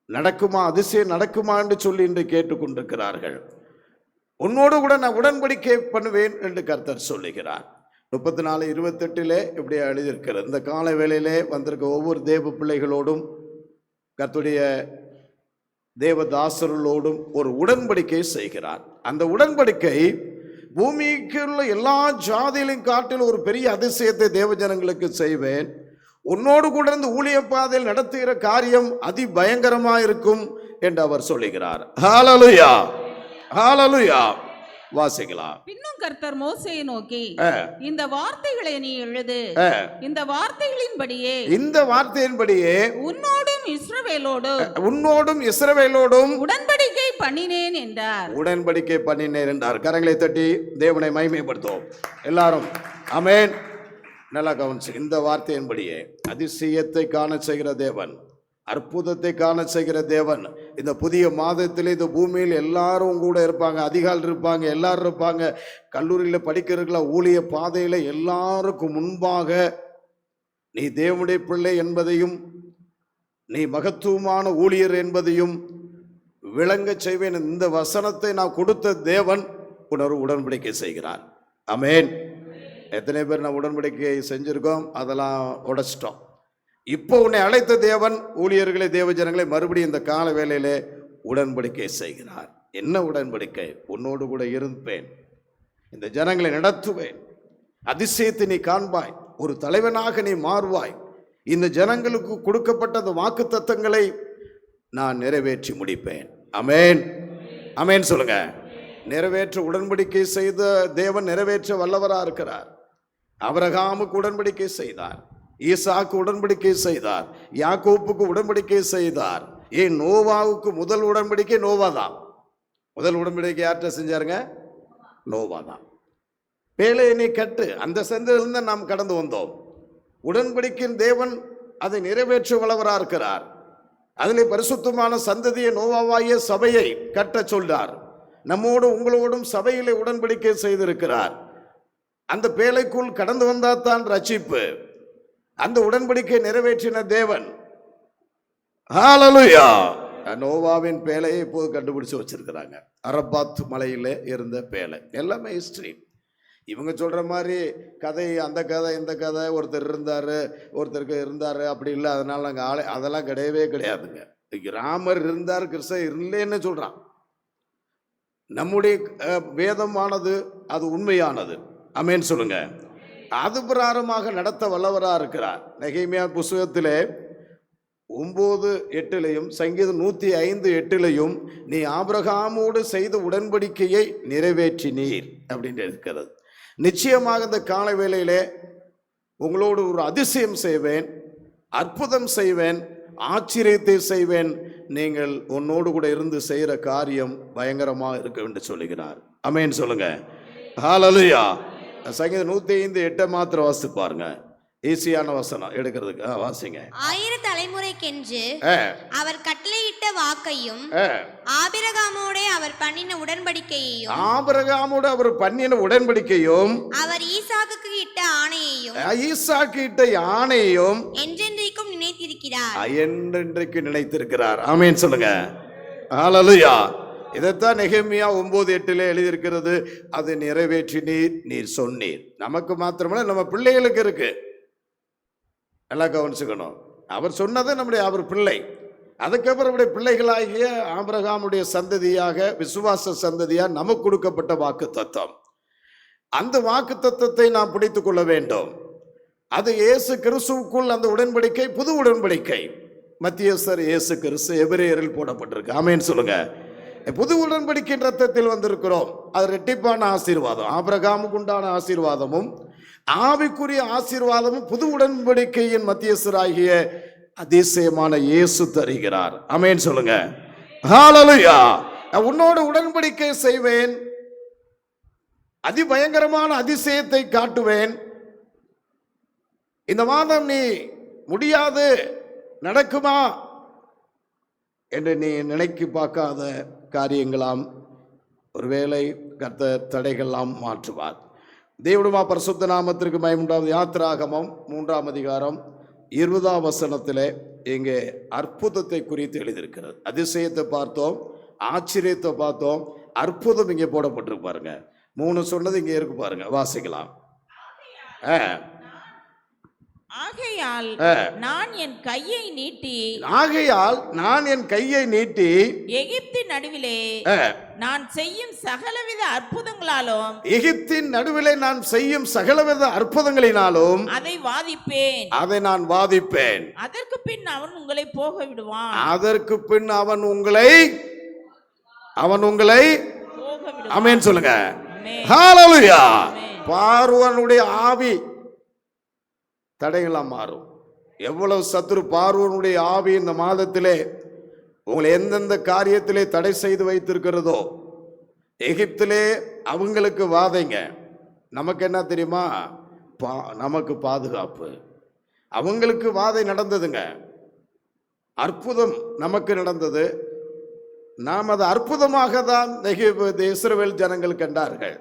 நடக்குமா, அதிசயம் நடக்குமா என்று சொல்லி இன்று கேட்டுக்கொண்டிருக்கிறார்கள். உன்னோடு கூட நான் உடன்படிக்கை பண்ணுவேன் என்று கர்த்தர் சொல்லுகிறார். 34:28 இப்படியே எழுதியிருக்கிறது. இந்த கால வேளையிலே வந்திருக்க ஒவ்வொரு தேவ பிள்ளைகளோடும் கர்த்தருடைய தேவதாசர்களோடும் ஒரு உடன்படிக்கை செய்கிறார். அந்த உடன்படிக்கை பூமிக்கு உள்ள எல்லா ஜாதியிலும் காட்டிலும் ஒரு பெரிய அதிசயத்தை தேவ ஜனங்களுக்கு செய்வேன், உன்னோடு கூட இருந்து ஊழிய பாதையில் நடத்துகிற காரியம் அதி பயங்கரமா இருக்கும் என்று அவர் சொல்லுகிறார். ஹalleluya, ஹalleluya. வாசிக்கலாம். பின்னும் கர்த்தர் மோசேயை நோக்கி, இந்த வார்த்தைகளை நீ எழுது, இந்த வார்த்தையின்படியே உன்னோடும் இஸ்ரவேலோடும் உடன்படிக்கை பண்ணினேன் என்றார். உடன்படிக்கை பண்ணினேன் என்றார். கரங்களை தட்டி தேவனை மகிமைப்படுத்துவோம் எல்லாரும். ஆமென். நல்லா கவனிச்சு, இந்த வார்த்தையின்படியே அதிசயத்தை காண செய்கிற தேவன், அற்புதத்தை காண செய்கிற தேவன். இந்த புதிய மாதத்தில் இந்த பூமியில் எல்லாரும் கூட இருப்பாங்க, அதிகால் இருப்பாங்க, எல்லாரும் இருப்பாங்க. கல்லூரியில் படிக்கிறவர்கள ஊழிய பாதையில் எல்லாருக்கும் முன்பாக நீ தேவனுடைய பிள்ளை என்பதையும் நீ மகத்துவமான ஊழியர் என்பதையும் விளங்க செய்வேன். இந்த வசனத்தை நான் கொடுத்த தேவன் உணர்வு உடன்படிக்கை செய்கிறார். ஆமென். எத்தனை பேர் நான் உடன்படிக்கை செஞ்சிருக்கோம், அதெல்லாம் உடைச்சிட்டோம். இப்போ உன்னை அழைத்த தேவன் ஊழியர்களை, தேவ ஜனங்களை மறுபடியும் இந்த கால வேளையிலே உடன்படிக்கை செய்கிறார். என்ன உடன்படிக்கை? உன்னோடு கூட இருப்பேன், இந்த ஜனங்களை நடத்துவேன், அதிசயத்தை நீ காண்பாய், ஒரு தலைவனாக நீ மாறுவாய், இந்த ஜனங்களுக்கு கொடுக்கப்பட்ட அந்த வாக்கு தத்தங்களை நான் நிறைவேற்றி முடிப்பேன். ஆமென், ஆமென் சொல்லுங்க. நிறைவேற்ற உடன்படிக்கை செய்த தேவன் நிறைவேற்ற வல்லவராக இருக்கிறார். ஆபிரகாமுக்கு உடன்படிக்கை செய்தார், ஈசாக்கு உடன்படிக்கை செய்தார், யாக்கோப்புக்கு உடன்படிக்கை செய்தார். ஏன் நோவாவுக்கு முதல் உடன்படிக்கை நோவா தான். முதல் உடன்படிக்கை யார்கிட்ட செஞ்சாருங்க? நோவா தான். பேழையை கட்டு, அந்த சந்ததியிலிருந்து நாம் கடந்து வந்தோம். உடன்படிக்கையின் தேவன் அதை நிறைவேற்ற வல்லவராக இருக்கிறார். அதில் பரிசுத்தமான சந்ததியை நோவாவாகிய சபையை கட்ட சொல்றார். நம்மோடு உங்களோடும் சபையிலே உடன்படிக்கை செய்திருக்கிறார். அந்த பேழைக்குள் கடந்து வந்தால்தான் ரட்சிப்பு. அந்த உடன்படிக்கை நிறைவேற்றின தேவன். ஹalleluya. நோவாவின் பேழையை இப்போது கண்டுபிடிச்சு வச்சிருக்கிறாங்க. அரபாத் மலையில இருந்த பேழை. எல்லாமே ஹிஸ்டரி. இவங்க சொல்ற மாதிரி கதை, அந்த கதை இந்த கதை, ஒருத்தர் ஒருத்தருக்கு இருந்தாரு அப்படி இல்லை, அதனால நாங்கள் அதெல்லாம் கிடையவே கிடையாதுங்க. ராமர் இருந்தார், கிருஷ்ணர் இல்லைன்னு சொல்றான். நம்முடைய வேதமானது அது உண்மையானது. ஆமென் சொல்லுங்க. அது பிரகாரமாக நடத்த வல்லவராக இருக்கிறார். நெகேமியா புஸ்தகத்திலே 9:8 சங்கீதம் 105:8 நீ ஆபிரகாமோடு செய்த உடன்படிக்கையை நிறைவேற்றினீர் அப்படின்னு இருக்கிறது. நிச்சயமாக இந்த கால வேளையிலே உங்களோடு ஒரு அதிசயம் செய்வேன், அற்புதம் செய்வேன், ஆச்சரியத்தை செய்வேன். நீங்கள் உன்னோடு கூட இருந்து செய்கிற காரியம் பயங்கரமாக இருக்க என்று சொல்லுகிறார். ஆமென் சொல்லுங்க. ஹalleluya. சங்கீதம் 105:8 மாத்திரம் வாசித்து பாருங்க. ஈஸியான வசனம் எடுக்கிறதுக்கு வாசிங்க. 1000 தலைமுறைக்கென்று அவர் கட்டளையிட்ட வாக்கையும் ஆபிரகாமோடு அவர் பண்ணின உடன்படிக்கையையும் அவர் ஈசாக்குக்கு இட்ட ஆணையையும் ஈசாக்கு இட்ட ஆணையையும் என்றென்றைக்கும் நினைத்திருக்கிறார். என்றென்றைக்கு நினைத்திருக்கிறார். ஆமென் சொல்லுங்க. ஹல்லேலூயா. இதைத்தான் நெகேமியா 9:8 எழுதியிருக்கிறது. அது நிறைவேற்றி நீர் சொன்னீர். நமக்கு மாத்திரமல்ல, நம்ம பிள்ளைகளுக்கு இருக்கு. நல்லா கவனிச்சுக்கணும். அவர் சொன்னது அவர் பிள்ளை. அதுக்கப்புறம் அவருடைய பிள்ளைகளாகிய ஆபிரகாமுடைய சந்ததியாக, விசுவாச சந்ததியாக நமக்கு கொடுக்கப்பட்ட வாக்கு தத்தம். அந்த வாக்கு தத்தத்தை நாம் பிடித்துக் கொள்ள வேண்டும். அது இயேசு கிறிஸ்துவுக்குள் அந்த உடன்படிக்கை, புது உடன்படிக்கை. மத்தியஸ்தர் இயேசு கிறிஸ்து எபிரேயரில் போடப்பட்டிருக்கு. ஆமென் சொல்லுங்க. புது உடன்படிக்கையின் ரத்தத்தில் வந்திருக்கிறோம். அது இரட்டிப்பான ஆசீர்வாதம். ஆபிரகாமுக்கு உண்டான ஆசீர்வாதமும் ஆவிக்குரிய ஆசீர்வாதமும் புது உடன்படிக்கையின் மத்தியஸ்தராகிய அதிசயமான இயேசு தருகிறார். ஆமென் சொல்லுங்க. ஹல்லேலூயா. உன்னோடு உடன்படிக்கை செய்வேன், அதிபயங்கரமான அதிசயத்தை காட்டுவேன். இந்த மாதம் நீ முடியாது, நடக்குமா என்று நீ நினைக்கி பார்க்காத காரியங்களாம் ஒருவேளை கர்த்தர் தடைகள்லாம் மாற்றுவார். தேவனுடைய பரிசுத்த நாமத்திற்கு மகிமை. யாத்திராகமம் 3ஆம் அதிகாரம் 20ஆம் வசனத்திலே இங்கே அற்புதத்தை குறித்து எழுதியிருக்கிறது. அதிசயத்தை பார்த்தோம், ஆச்சரியத்தை பார்த்தோம், அற்புதம் இங்கே போடப்பட்டிருக்கு பாருங்க. 3 சொன்னது இங்கே இருக்கு பாருங்க, வாசிக்கலாம். ஆகையால் நான் என் கையை நீட்டி எகிப்தின் நடுவிலே நான் செய்யும் சகலவித அற்புதங்களாலும் அற்புதங்களினாலும் அதை நான் வாதிப்பேன். அதற்கு பின் அவன் உங்களை போக விடுவான். ஆமென் சொல்லுங்க. ஹல்லேலூயா. பார்வோனுடைய ஆவி தடைகளாம் மாறும். எவ்வளவு சத்துரு பார்வோனுடைய ஆவி இந்த மாதத்திலே உங்களை எந்தெந்த காரியத்திலே தடை செய்து வைத்திருக்கிறதோ, எகிப்திலே அவங்களுக்கு வாதைங்க, நமக்கு என்ன தெரியுமா? நமக்கு பாதுகாப்பு. அவங்களுக்கு வாதை நடந்ததுங்க, அற்புதம் நமக்கு நடந்தது. நாம் அதை அற்புதமாக தான் இஸ்ரவேல் ஜனங்கள் கண்டார்கள்.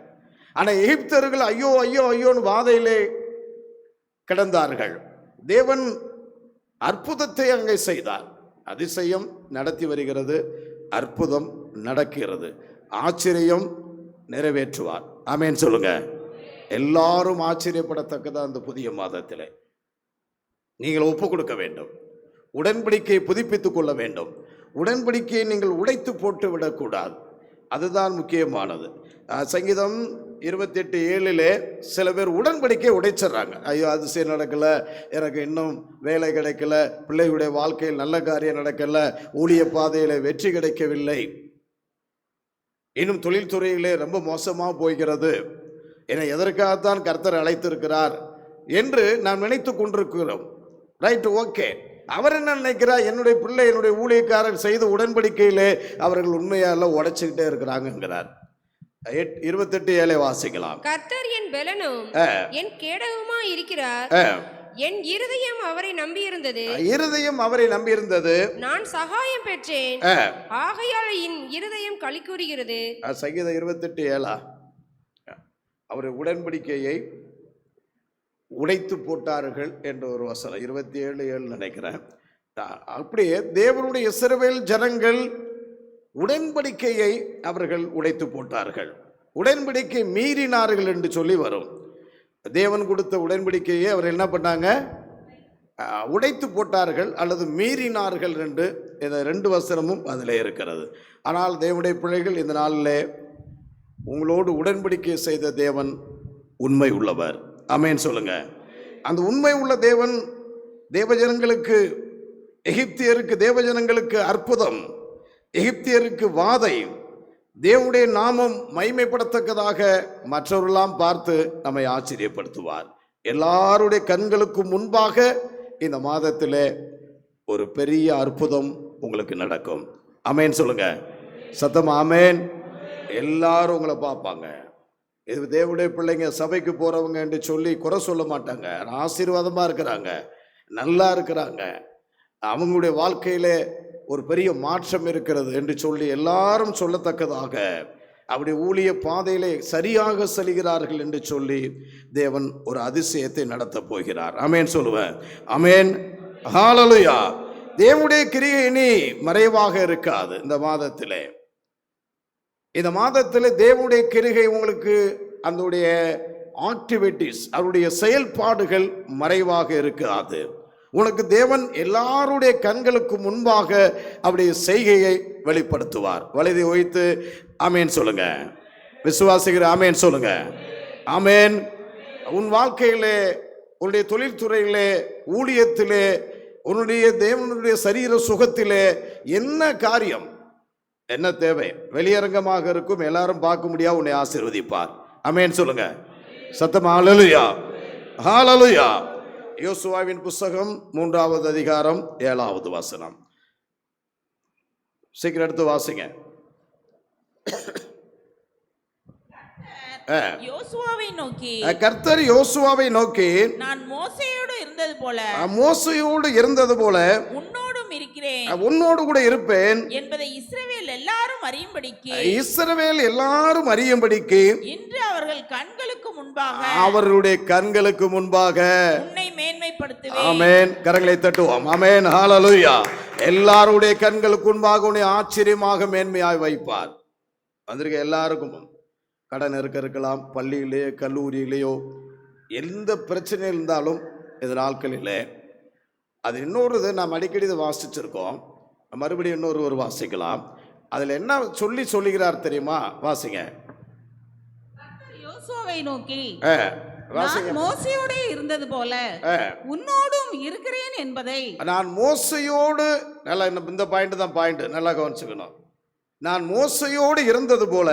ஆனால் எகிப்தர்கள் ஐயோ ஐயோ ஐயோன்னு வாதையிலே கிடந்தார்கள். தேவன் அற்புதத்தை அங்கே செய்தார். அதிசயம் நடத்தி வருகிறது, அற்புதம் நடக்கிறது, ஆச்சரியம் நிறைவேற்றுவார். ஆமென் சொல்லுங்க. எல்லாரும் ஆச்சரியப்படத்தக்கதா அந்த புதிய மாதத்திலே நீங்கள் ஒப்பு கொடுக்க வேண்டும். உடன்படிக்கையை புதுப்பித்துக் கொள்ள வேண்டும். உடன்படிக்கையை நீங்கள் உடைத்து போட்டு விடக்கூடாது. அதுதான் முக்கியமானது. சங்கீதம் 28:7 சில பேர் உடன்படிக்கை உடைச்சிட்றாங்க. ஐயோ அது சரி நடக்கல, எனக்கு இன்னும் வேலை கிடைக்கல, பிள்ளைகளுடைய வாழ்க்கையில் நல்ல காரியம் நடக்கல, ஊழிய பாதையில் வெற்றி கிடைக்கவில்லை, இன்னும் தொழில்துறையிலே ரொம்ப மோசமாக போய்கிறது, என்னை எதற்காகத்தான் கர்த்தர் அழைத்திருக்கிறார் என்று நாம் நினைத்து கொண்டிருக்கிறோம். Right, okay. அவர் என்ன நினைக்கிறார்? என்னுடைய பிள்ளை, என்னுடைய ஊழியக்காரர் செய்த உடன்படிக்கையிலே அவர்கள் உண்மையால உடைச்சுக்கிட்டே இருக்கிறாங்கிறார். 28:7 வாசிக்கலாம். கர்த்தர் என் பெலனும் என் கேடகமா இருக்கிறார், என் இருதயம் அவரை நம்பியிருந்தது, நான் சகாயம் பெற்றேன், ஆகையால் என் இருதயம் களி கூறுகிறது. சங்கீதம் 28:7 அவர் உடன்படிக்கையை உடைத்து போட்டார்கள் என்ற ஒரு வசனம் 27:7 நினைக்கிறேன். அப்படியே தேவனுடைய இஸ்ரவேல் ஜனங்கள் உடன்படிக்கையை அவர்கள் உடைத்து போட்டார்கள், உடன்படிக்கை மீறினார்கள் என்று சொல்லி வரும். தேவன் கொடுத்த உடன்படிக்கையை அவர் என்ன பண்ணாங்க? உடைத்து போட்டார்கள் அல்லது மீறினார்கள் என்று இந்த 2 வசனமும் அதில் இருக்கிறது. ஆனால் தேவனுடைய பிள்ளைகள், இந்த நாளில் உங்களோடு உடன்படிக்கை செய்த தேவன் உண்மை உள்ளவர். ஆமென் சொல்லுங்க. அந்த உண்மை உள்ள தேவன் தேவஜனங்களுக்கு, எகிப்தியருக்கு தேவஜனங்களுக்கு அற்புதம், எகிப்தியருக்கு வாதை, தேவனுடைய நாமம் மகிமைப்படத்தக்கதாக மற்றவர்களெல்லாம் பார்த்து நம்மை ஆச்சரியப்படுத்துவார். எல்லாருடைய கண்களுக்கு முன்பாக இந்த மாதத்தில் ஒரு பெரிய அற்புதம் உங்களுக்கு நடக்கும். ஆமென் சொல்லுங்க. சத்தம் ஆமென். எல்லாரும் உங்களை பார்ப்பாங்க. இது தேவனுடைய பிள்ளைங்க, சபைக்கு போறவங்க என்று சொல்லி குறை சொல்ல மாட்டாங்க. ஆசீர்வாதமா இருக்கிறாங்க, நல்லா இருக்கிறாங்க, அவங்களுடைய வாழ்க்கையில ஒரு பெரிய மாற்றம் இருக்கிறது என்று சொல்லி எல்லாரும் சொல்லத்தக்கதாக அப்படி ஊழிய பாதையிலே சரியாக செல்கிறார்கள் என்று சொல்லி தேவன் ஒரு அதிசயத்தை நடத்த போகிறார். ஆமென் சொல்லுவேன். ஆமென். ஹalleluya. தேவனுடைய கிரியை இனி மறைவாக இருக்காது. இந்த மாதத்திலே தேவனுடைய கிரியை உங்களுக்கு அதனுடைய ஆக்டிவிட்டிஸ், அவருடைய செயல்பாடுகள் மறைவாக இருக்காது. உனக்கு தேவன் எல்லாருடைய கண்களுக்கு முன்பாக அவருடைய செய்கையை வெளிப்படுத்துவார். வலதை வைத்து ஆமேன் சொல்லுங்க. விசுவாசிக்கிற ஆமேன் சொல்லுங்க. ஆமேன். உன் வாழ்க்கையிலே, உன்னுடைய தொழில்துறையிலே, ஊழியத்திலே, உன்னுடைய தேவனுடைய சரீர சுகத்திலே என்ன காரியம், என்ன தேவை, வெளியரங்கமாக இருக்கும், எல்லாரும் பார்க்க முடியாது, உன்னை ஆசீர்வதிப்பார். ஆமேன் சொல்லுங்க. சத்தமா ஹல்லேலூயா. ஹல்லேலூயா. யோசுவாவின் புஸ்தகம் 3வது அதிகாரம் 7வது வசனம். சீக்கிரம் எடுத்து வாசிங்க. யோசுவாவை நோக்கி, கர்த்தர் யோசுவாவை நோக்கி, நான் மோசேயோடு இருந்தது போல உன்னோடும் இருக்கிறேன், உன்னோடு கூட இருப்பேன் என்பதை இஸ்ரவேல் எல்லாரும் அறியும்படிக்கு இன்று அவர்கள் கண்களுக்கு முன்பாக, அவர்களுடைய கண்களுக்கு முன்பாக உன்னை மேன்மைப்படுத்துவேன். ஆமென். கரங்களை தட்டுவோம். ஆமென். ஹல்லேலூயா. எல்லாருடைய கண்களுக்கு முன்பாக உன்னை ஆச்சரியமாக மேன்மையாய் வைப்பார். வந்திருக்க எல்லாருக்கும் கடன் இருக்கலாம், பள்ளியிலேயோ கல்லூரியிலேயோ எந்த பிரச்சனை இருந்தாலும் இந்த நாட்களிலே அது இன்னொரு நாம் அடிக்கடி வாசிச்சிருக்கோம். மறுபடியும் இன்னொரு வாசிக்கலாம். அதில் என்ன சொல்லுகிறார் தெரியுமா? வாசிங்க. யோசுவாவை நோக்கி, வாசிங்க. மோசையோடு இருந்தது போல உன்னோடும் இருக்கிறேன் என்பதை, நான் மோசையோடு, நல்லா இந்த பாயிண்ட் தான் பாயிண்ட், நல்லா கவனிச்சுக்கணும். நான் மோசையோடு இருந்தது போல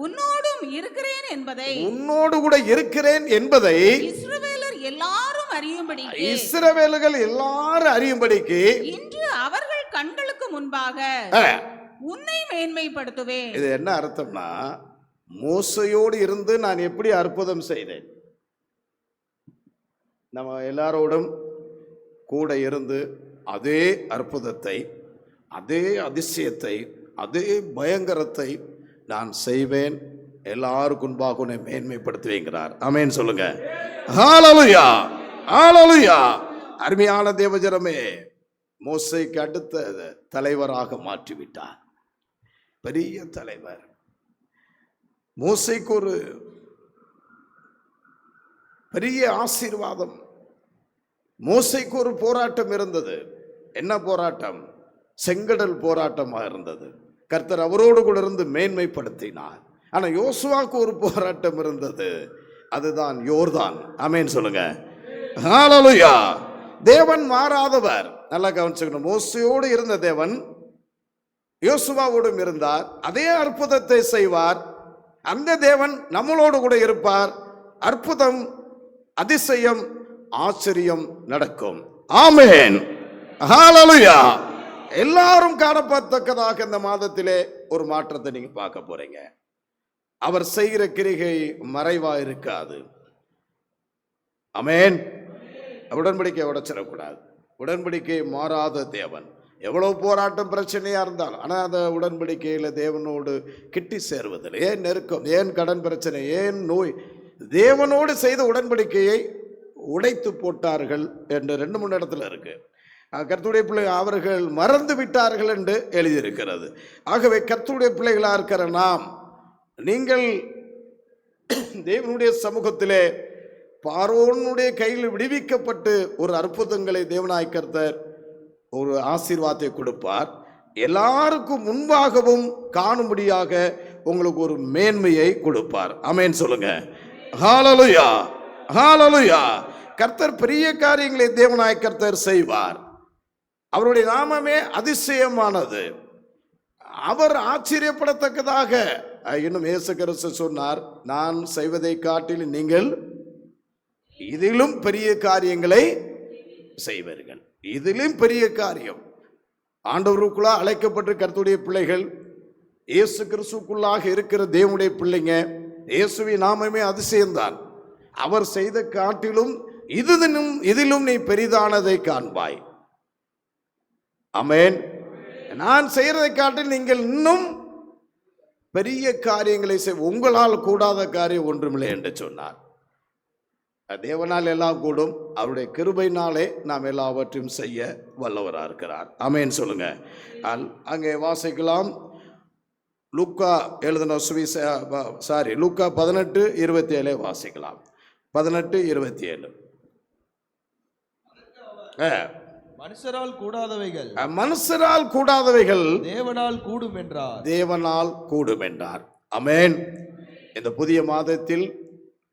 உன்னோடும் இருக்கிறேன் என்பதை, உன்னோடு கூட இருக்கிறேன் என்பதை இஸ்ரவேலர் எல்லாரும் அறியும்படிக்கு, இஸ்ரவேலர்கள் எல்லாரும் அறியும்படிக்கு இன்று அவர்கள் கண்களுக்கு முன்பாக உன்னை மேன்மைப்படுத்துவேன். இது என்ன அர்த்தம்னா, மோசையோடு இருந்து நான் எப்படி அற்புதம் செய்தேன், நம்ம எல்லாரோடும் கூட இருந்து அதே அற்புதத்தை, அதே அதிசயத்தை, அதே பயங்கரத்தை நான் செய்வேன், எல்லாருக்கும் முன்பாக உன்னை மேன்மைப்படுத்துவேங்கிறார். ஆமென் சொல்லுங்க. ஹல்லேலூயா. ஹல்லேலூயா. அருமையான தேவஜனமே, மோசேக்கு அடுத்த தலைவராக மாற்றிவிட்டார். பெரிய தலைவர். மோசேக்கு ஒரு பெரிய ஆசீர்வாதம். மோசேக்கு ஒரு போராட்டம் இருந்தது. என்ன போராட்டம்? செங்கடல் போராட்டமாக இருந்தது. கர்த்தர் அவரோடு கூட இருந்து மேன்மைப்படுத்தினார். ஆனால் யோசுவாவுக்கு ஒரு போராட்டம் இருந்தது, அதுதான் யோர்தான். ஆமென் சொல்லுங்க. ஹல்லேலூயா. தேவன் மாறாதவர். நல்லா கவனிச்சுக்கணும். மோசையோடு இருந்த தேவன் யோசுவாவோடும் இருந்தார். அதே அற்புதத்தை செய்வார். அந்த தேவன் நம்மளோடு கூட இருப்பார். அற்புதம், அதிசயம், ஆச்சரியம் நடக்கும். ஆமென். ஹல்லேலூயா. எல்லாரும் காணப்படத்தக்கதாக இந்த மாதத்திலே ஒரு மாற்றத்தை நீங்க பார்க்க போறீங்க. அவர் செய்கிற கிரிகை மறைவா இருக்காது. ஆமென். உடன்படிக்கை உடைச்சிடக்கூடாது. உடன்படிக்கை மாறாத தேவன். எவ்வளவு போராட்டம் பிரச்சனையா இருந்தாலும், ஆனால் அந்த உடன்படிக்கையில தேவனோடு கிட்டி சேர்வதில் ஏன் நெருக்கம், ஏன் கடன் பிரச்சனை, ஏன் நோய், தேவனோடு செய்த உடன்படிக்கையை உடைத்து போட்டார்கள் என்று 2-3 இடத்துல இருக்கு. கர்த்தருடைய பிள்ளைகள் அவர்கள் மறந்து விட்டார்கள் என்று எழுதியிருக்கிறது. ஆகவே கர்த்தருடைய பிள்ளைகளா இருக்கிற நாம், நீங்கள் தேவனுடைய சமூகத்திலே பார்வோனுடைய கையில் விடுவிக்கப்பட்டு ஒரு அற்புதங்களை தேவனாய் கர்த்தர் ஒரு ஆசீர்வாதத்தை கொடுப்பார். எல்லாருக்கும் முன்பாகவும் காணும்படியாக உங்களுக்கு ஒரு மேன்மையை கொடுப்பார். ஆமென் சொல்லுங்க. ஹல்லேலூயா. ஹல்லேலூயா. கர்த்தர் பெரிய காரியங்களை தேவனாய் கர்த்தர் செய்வார். அவருடைய நாமமே அதிசயமானது. அவர் ஆச்சரியப்படத்தக்கதாக, இன்னும் இயேசு கிறிஸ்து சொன்னார், நான் செய்வதை காட்டிலும் நீங்கள் இதிலும் பெரிய காரியங்களை செய்வீர்கள். இதிலும் பெரிய காரியம். ஆண்டவருக்குள்ளா அழைக்கப்பட்டு கர்த்தருடைய பிள்ளைகள், இயேசு கிறிஸ்துக்குள்ளாக இருக்கிற தேவனுடைய பிள்ளைங்க, இயேசுவின் நாமமே அதிசயம்தான். அவர் செய்த காட்டிலும் இதிலும் நீ பெரிதானதை காண்பாய். ஆமென். நான் செய்யறதை காட்டில் நீங்கள் இன்னும் பெரிய காரியங்களை உங்களால் கூடாத காரியம் ஒன்றுமில்லை என்று சொன்னார். தேவனால் எல்லாம் கூடும், அவருடைய கிருபையினாலே நாம் எல்லாவற்றையும் செய்ய வல்லவராக இருக்கிறார். ஆமென் சொல்லுங்க. அங்கே வாசிக்கலாம். லூக்கா எழுதின லூக்கா 18:27 வாசிக்கலாம். 18:27. மனுஷரால் கூடாதவைகள் தேவனால் கூடும் என்றார். தேவனால் கூடும் என்றார். ஆமென். இந்த புதிய மாதத்தில்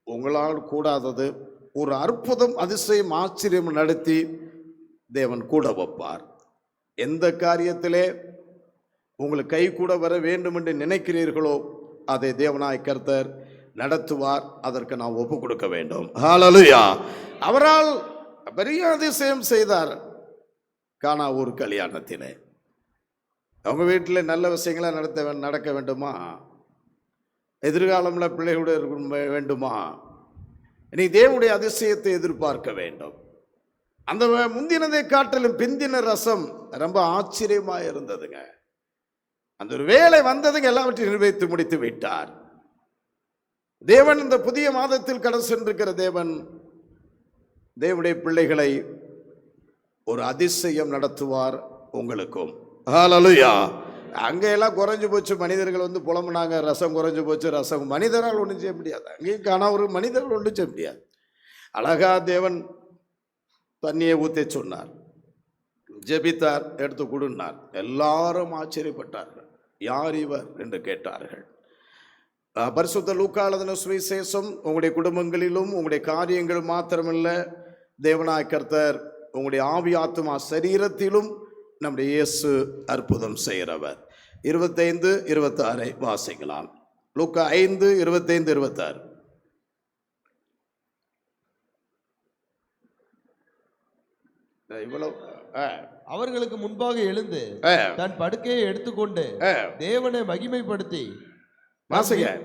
உங்களால் கூடாதது ஒரு அற்புதம், அதிசயம், ஆச்சரியம் நடத்தி தேவன் கூட வைப்பார். எந்த காரியத்திலே உங்களுக்கு கை கூட வர வேண்டும் என்று நினைக்கிறீர்களோ அதை தேவனாய் கர்த்தர் நடத்துவார். அதற்கு நாம் ஒப்பு கொடுக்க வேண்டும். ஹல்லேலூயா. அவரால் பெரிய அதிசயம் செய்தார். கானா ஒரு கல்யாணத்திலே அவங்க வீட்டில் நல்ல விஷயங்களா நடக்க வேண்டுமா? எதிர்காலம்ல பிள்ளைகளுடைய வேண்டுமா? நீ தேவனுடைய அதிசயத்தை எதிர்பார்க்க வேண்டும். அந்த முந்தினதை காட்டிலும் பிந்தின ரசம் ரொம்ப ஆச்சரியமா இருந்ததுங்க. அந்த ஒரு வேலை வந்ததுங்க, எல்லாவற்றையும் நிறைவேற்றி முடித்து விட்டார். தேவன் இந்த புதிய மாதத்தில் கடந்து சென்றிருக்கிற தேவன் தேவனுடைய பிள்ளைகளை ஒரு அதிசயம் நடத்துவார் உங்களுக்கும். ஹல்லேலூயா. அங்கே எல்லாம் குறைஞ்சு போச்சு. மனிதர்கள் வந்து புலம்புனாங்க, ரசம் குறைஞ்சு போச்சு. ரசம் மனிதரால் ஒன்றும் செய்ய முடியாது. அங்கேயும் காண ஒரு மனிதர்கள் ஒன்றும் செய்ய முடியாது. அழகா தேவன் தண்ணியை ஊற்றி சொன்னார், ஜெபித்தார், எடுத்து கொடுனார். எல்லாரும் ஆச்சரியப்பட்டார்கள். யார் இவர் என்று கேட்டார்கள். பரிசுத்த லூக்கா எழுதின சுவிசேஷம் உங்களுடைய குடும்பங்களிலும் உங்களுடைய காரியங்கள் மாத்திரமல்ல, தேவனாய் கர்த்தர் உங்களுடைய ஆவி ஆத்துமா சரீரத்திலும் நம்முடைய இயேசு அற்புதம் செய்கிறவர். 25-26 வாசிக்கலாம். லூக்கா 5:25-26. இவ்வளவு அவர்களுக்கு முன்பாக எழுந்து தன் படுக்கையை எடுத்துக்கொண்டு தேவனை மகிமைப்படுத்தி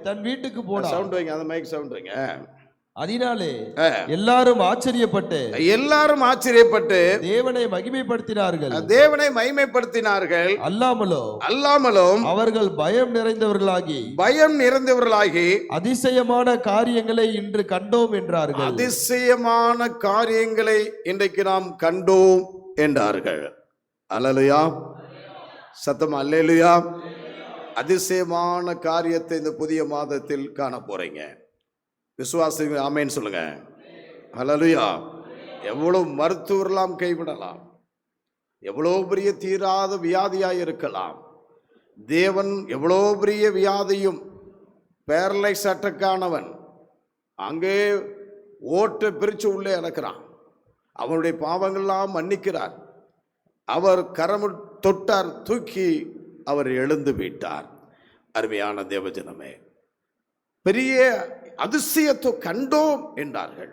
தன் வீட்டுக்கு போனார். சவுண்ட் வைங்க, அந்த மைக் சவுண்ட் வைங்க. அதனாலே எல்லாரும் ஆச்சரியப்பட்டு தேவனை மகிமைப்படுத்தினார்கள். அல்லாமலும் அவர்கள் பயம் நிறைந்தவர்களாகி அதிசயமான காரியங்களை இன்று கண்டோம் என்றார்கள். அதிசயமான காரியங்களை இன்றைக்கு நாம் கண்டோம் என்றார்கள். அல்லேலூயா. சத்தமா அல்லேலூயா. அதிசயமான காரியத்தை இந்த புதிய மாதத்தில் காண போறீங்க. விசுவாசிகள் ஆமென் சொல்லுங்க. ஹல்லேலூயா. எவ்வளவு மருத்துவரெல்லாம் கைவிடலாம், எவ்வளோ பெரிய தீராத வியாதியாய் இருக்கலாம். தேவன் எவ்வளோ பெரிய வியாதியும் பேரலைஸ் அட்டக்கானவன் அங்கே ஓட்டை பிரித்து உள்ளே இறக்கிறான். அவனுடைய பாவங்கள்லாம் மன்னிக்கிறார். அவர் கரம் தொட்டார், தூக்கி அவர் எழுந்து விட்டார். அருமையான தேவஜனமே, பெரிய அதிசயத்தை கண்டோம் என்றார்கள்.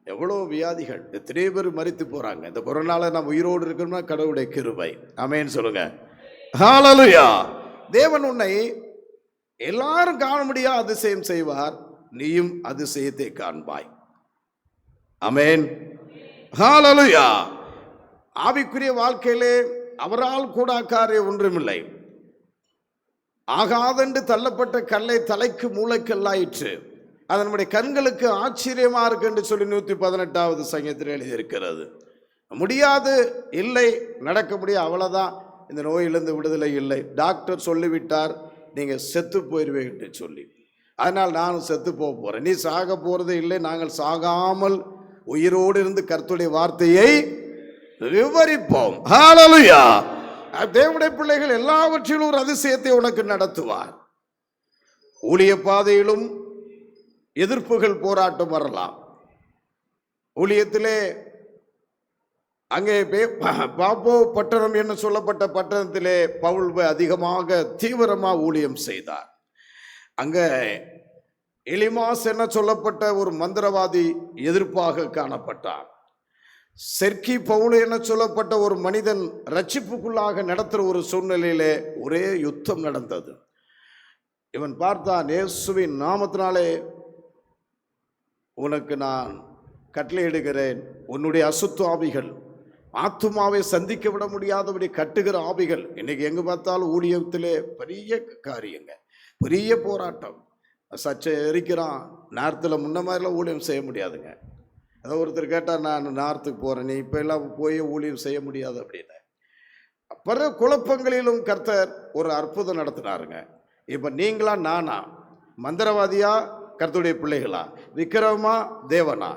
எவ்வளோ வியாதிகள், எத்தனை பேர் மரித்து போறாங்க. இந்த கொரோனால நம்ம உயிரோடு இருக்கணும்னா கடவுளுடைய கிருபை. ஆமென் சொல்லுங்க. ஹல்லேலூயா. தேவன் உன்னை எல்லாரும் காண முடியாத அதிசயம் செய்வார். நீயும் அதிசயத்தை காண்பாய். ஆமென். ஹல்லேலூயா. ஆவிக்குரிய வாழ்க்கையிலே அவரால் கூட காரியம் ஒன்றுமில்லை. ஆகாதென்று தள்ளப்பட்ட கல்லை தலைக்கு மூளைக்கல்லாயிற்று, அது நம்முடைய கண்களுக்கு ஆச்சரியமா இருக்கு என்று சொல்லி 118வது சங்கீதத்தில் எழுதியிருக்கிறது. முடியாது, இல்லை, நடக்க முடியாது, அவ்வளவுதான், இந்த நோயிலிருந்து விடுதலை இல்லை, டாக்டர் சொல்லிவிட்டார், நீங்க செத்து போயிருவீங்க என்று சொல்லி. அதனால் நானும் செத்து போறேன். நீ சாக போறதே இல்லை, நாங்கள் சாகாமல் உயிரோடு இருந்து கர்த்தருடைய வார்த்தையை விவரிப்போம். ஹல்லேலூயா. தேவனுடைய பிள்ளைகள் எல்லாவற்றிலும் ஒரு அதிசயத்தை உனக்கு நடத்துவார். ஊழிய பாதையிலும் எதிர்ப்புகள், போராட்டம் வரலாம். ஊழியத்திலே அங்கே பாப்போ பட்டணம் என்று சொல்லப்பட்ட பட்டணத்திலே பவுல் அதிகமாக தீவிரமாக ஊழியம் செய்தார். அங்க எலிமாஸ் என சொல்லப்பட்ட ஒரு மந்திரவாதி எதிர்ப்பாக காணப்பட்டார். செர்கி பவுல் என சொல்லப்பட்ட ஒரு மனிதன் ரட்சிப்புக்குள்ளாக நடத்துகிற ஒரு சூழ்நிலையிலே ஒரே யுத்தம் நடந்தது. இவன் பார்த்தான், இயேசுவின் நாமத்தினாலே உனக்கு நான் கட்டளையிடுகிறேன், உன்னுடைய அசுத்த ஆவிகள், ஆத்துமாவை சந்திக்க விட முடியாதபடி கட்டுகிற ஆவிகள். இன்னைக்கு எங்க பார்த்தாலும் ஊழியத்திலே பெரிய காரியங்க. பெரிய போராட்டம். சர்ச்சை எரிக்கிறான். நார்த்தில் முன்ன மாதிரிலாம் ஊழியம் செய்ய முடியாதுங்க. அதை ஒருத்தர் கேட்டார், நான் நார்த்துக்கு போகிறேன், நீ இப்போ எல்லாம் போய் ஊழியம் செய்ய முடியாது அப்படின்னு. அப்புறம் குழப்பங்களிலும் கர்த்தர் ஒரு அற்புதம் நடத்தினாருங்க. இப்போ நீங்களா நானா, மந்திரவாதியா கர்த்தருடைய பிள்ளைகளா, விக்கிரமா தேவனா?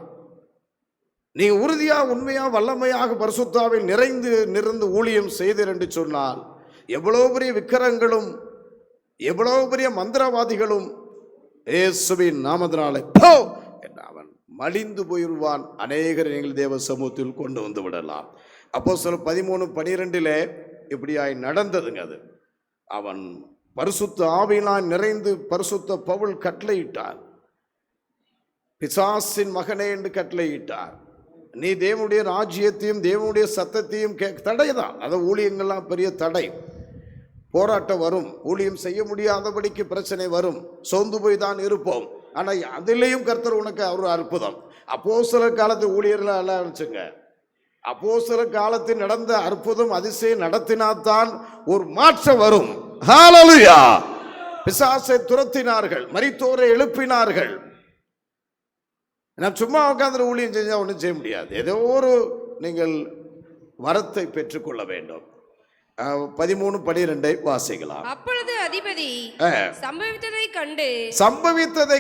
நீங்க உறுதியா உண்மையா வல்லமையாக பரிசுத்தாவில் நிறைந்து ஊழியம் செய்தீர் என்று சொன்னால், எவ்வளவு பெரிய விக்கிரங்களும் எவ்வளவு பெரிய மந்திரவாதிகளும் இயேசுவின் நாமத்தினாலே அவன் மலிந்து போயிடுவான். அநேகர் எங்கள் தேவ சமூகத்தில் கொண்டு வந்து விடலாம். அப்போஸ்தலர் 13:12 இப்படியாய் நடந்ததுங்க. அது அவன் பரிசுத்த ஆவியினால் நிறைந்து பரிசுத்த பவுல் கட்டளையிட்டார், பிசாசின் மகனே என்று கட்டளையிட்டார். நீ தேவனுடைய ராஜ்யத்தையும் தேவனுடைய சத்தத்தையும் தடைதான். அது ஊழியங்கள்லாம் பெரிய தடை. போராட்டம் வரும், ஊழியம் செய்ய முடியாதபடிக்கு பிரச்சனை வரும், சோர்ந்து போய் தான் இருப்போம். ஆனால் அதிலேயும் கர்த்தர் உனக்கு ஒரு அற்புதம். அப்போஸ்தலர் காலத்து ஊழியர்கள் எல்லாம் இருந்துச்சுங்க. அப்போஸ்தலர் காலத்தில் நடந்த அற்புதம் அதிசயம் நடத்தினால்தான் ஒரு மாற்றம் வரும். ஹல்லேலூயா! பிசாசை துரத்தினார்கள், மரித்தோரை எழுப்பினார்கள். நான் சும்மா உட்கார்ந்து ஊழியம் செஞ்சால் ஒன்றும் செய்ய முடியாது. ஏதோ ஒரு நீங்கள் வரத்தை பெற்றுக்கொள்ள வேண்டும். 13:12 வாசிக்கலாம். அப்பொழுது அதிபதி சம்பவித்ததை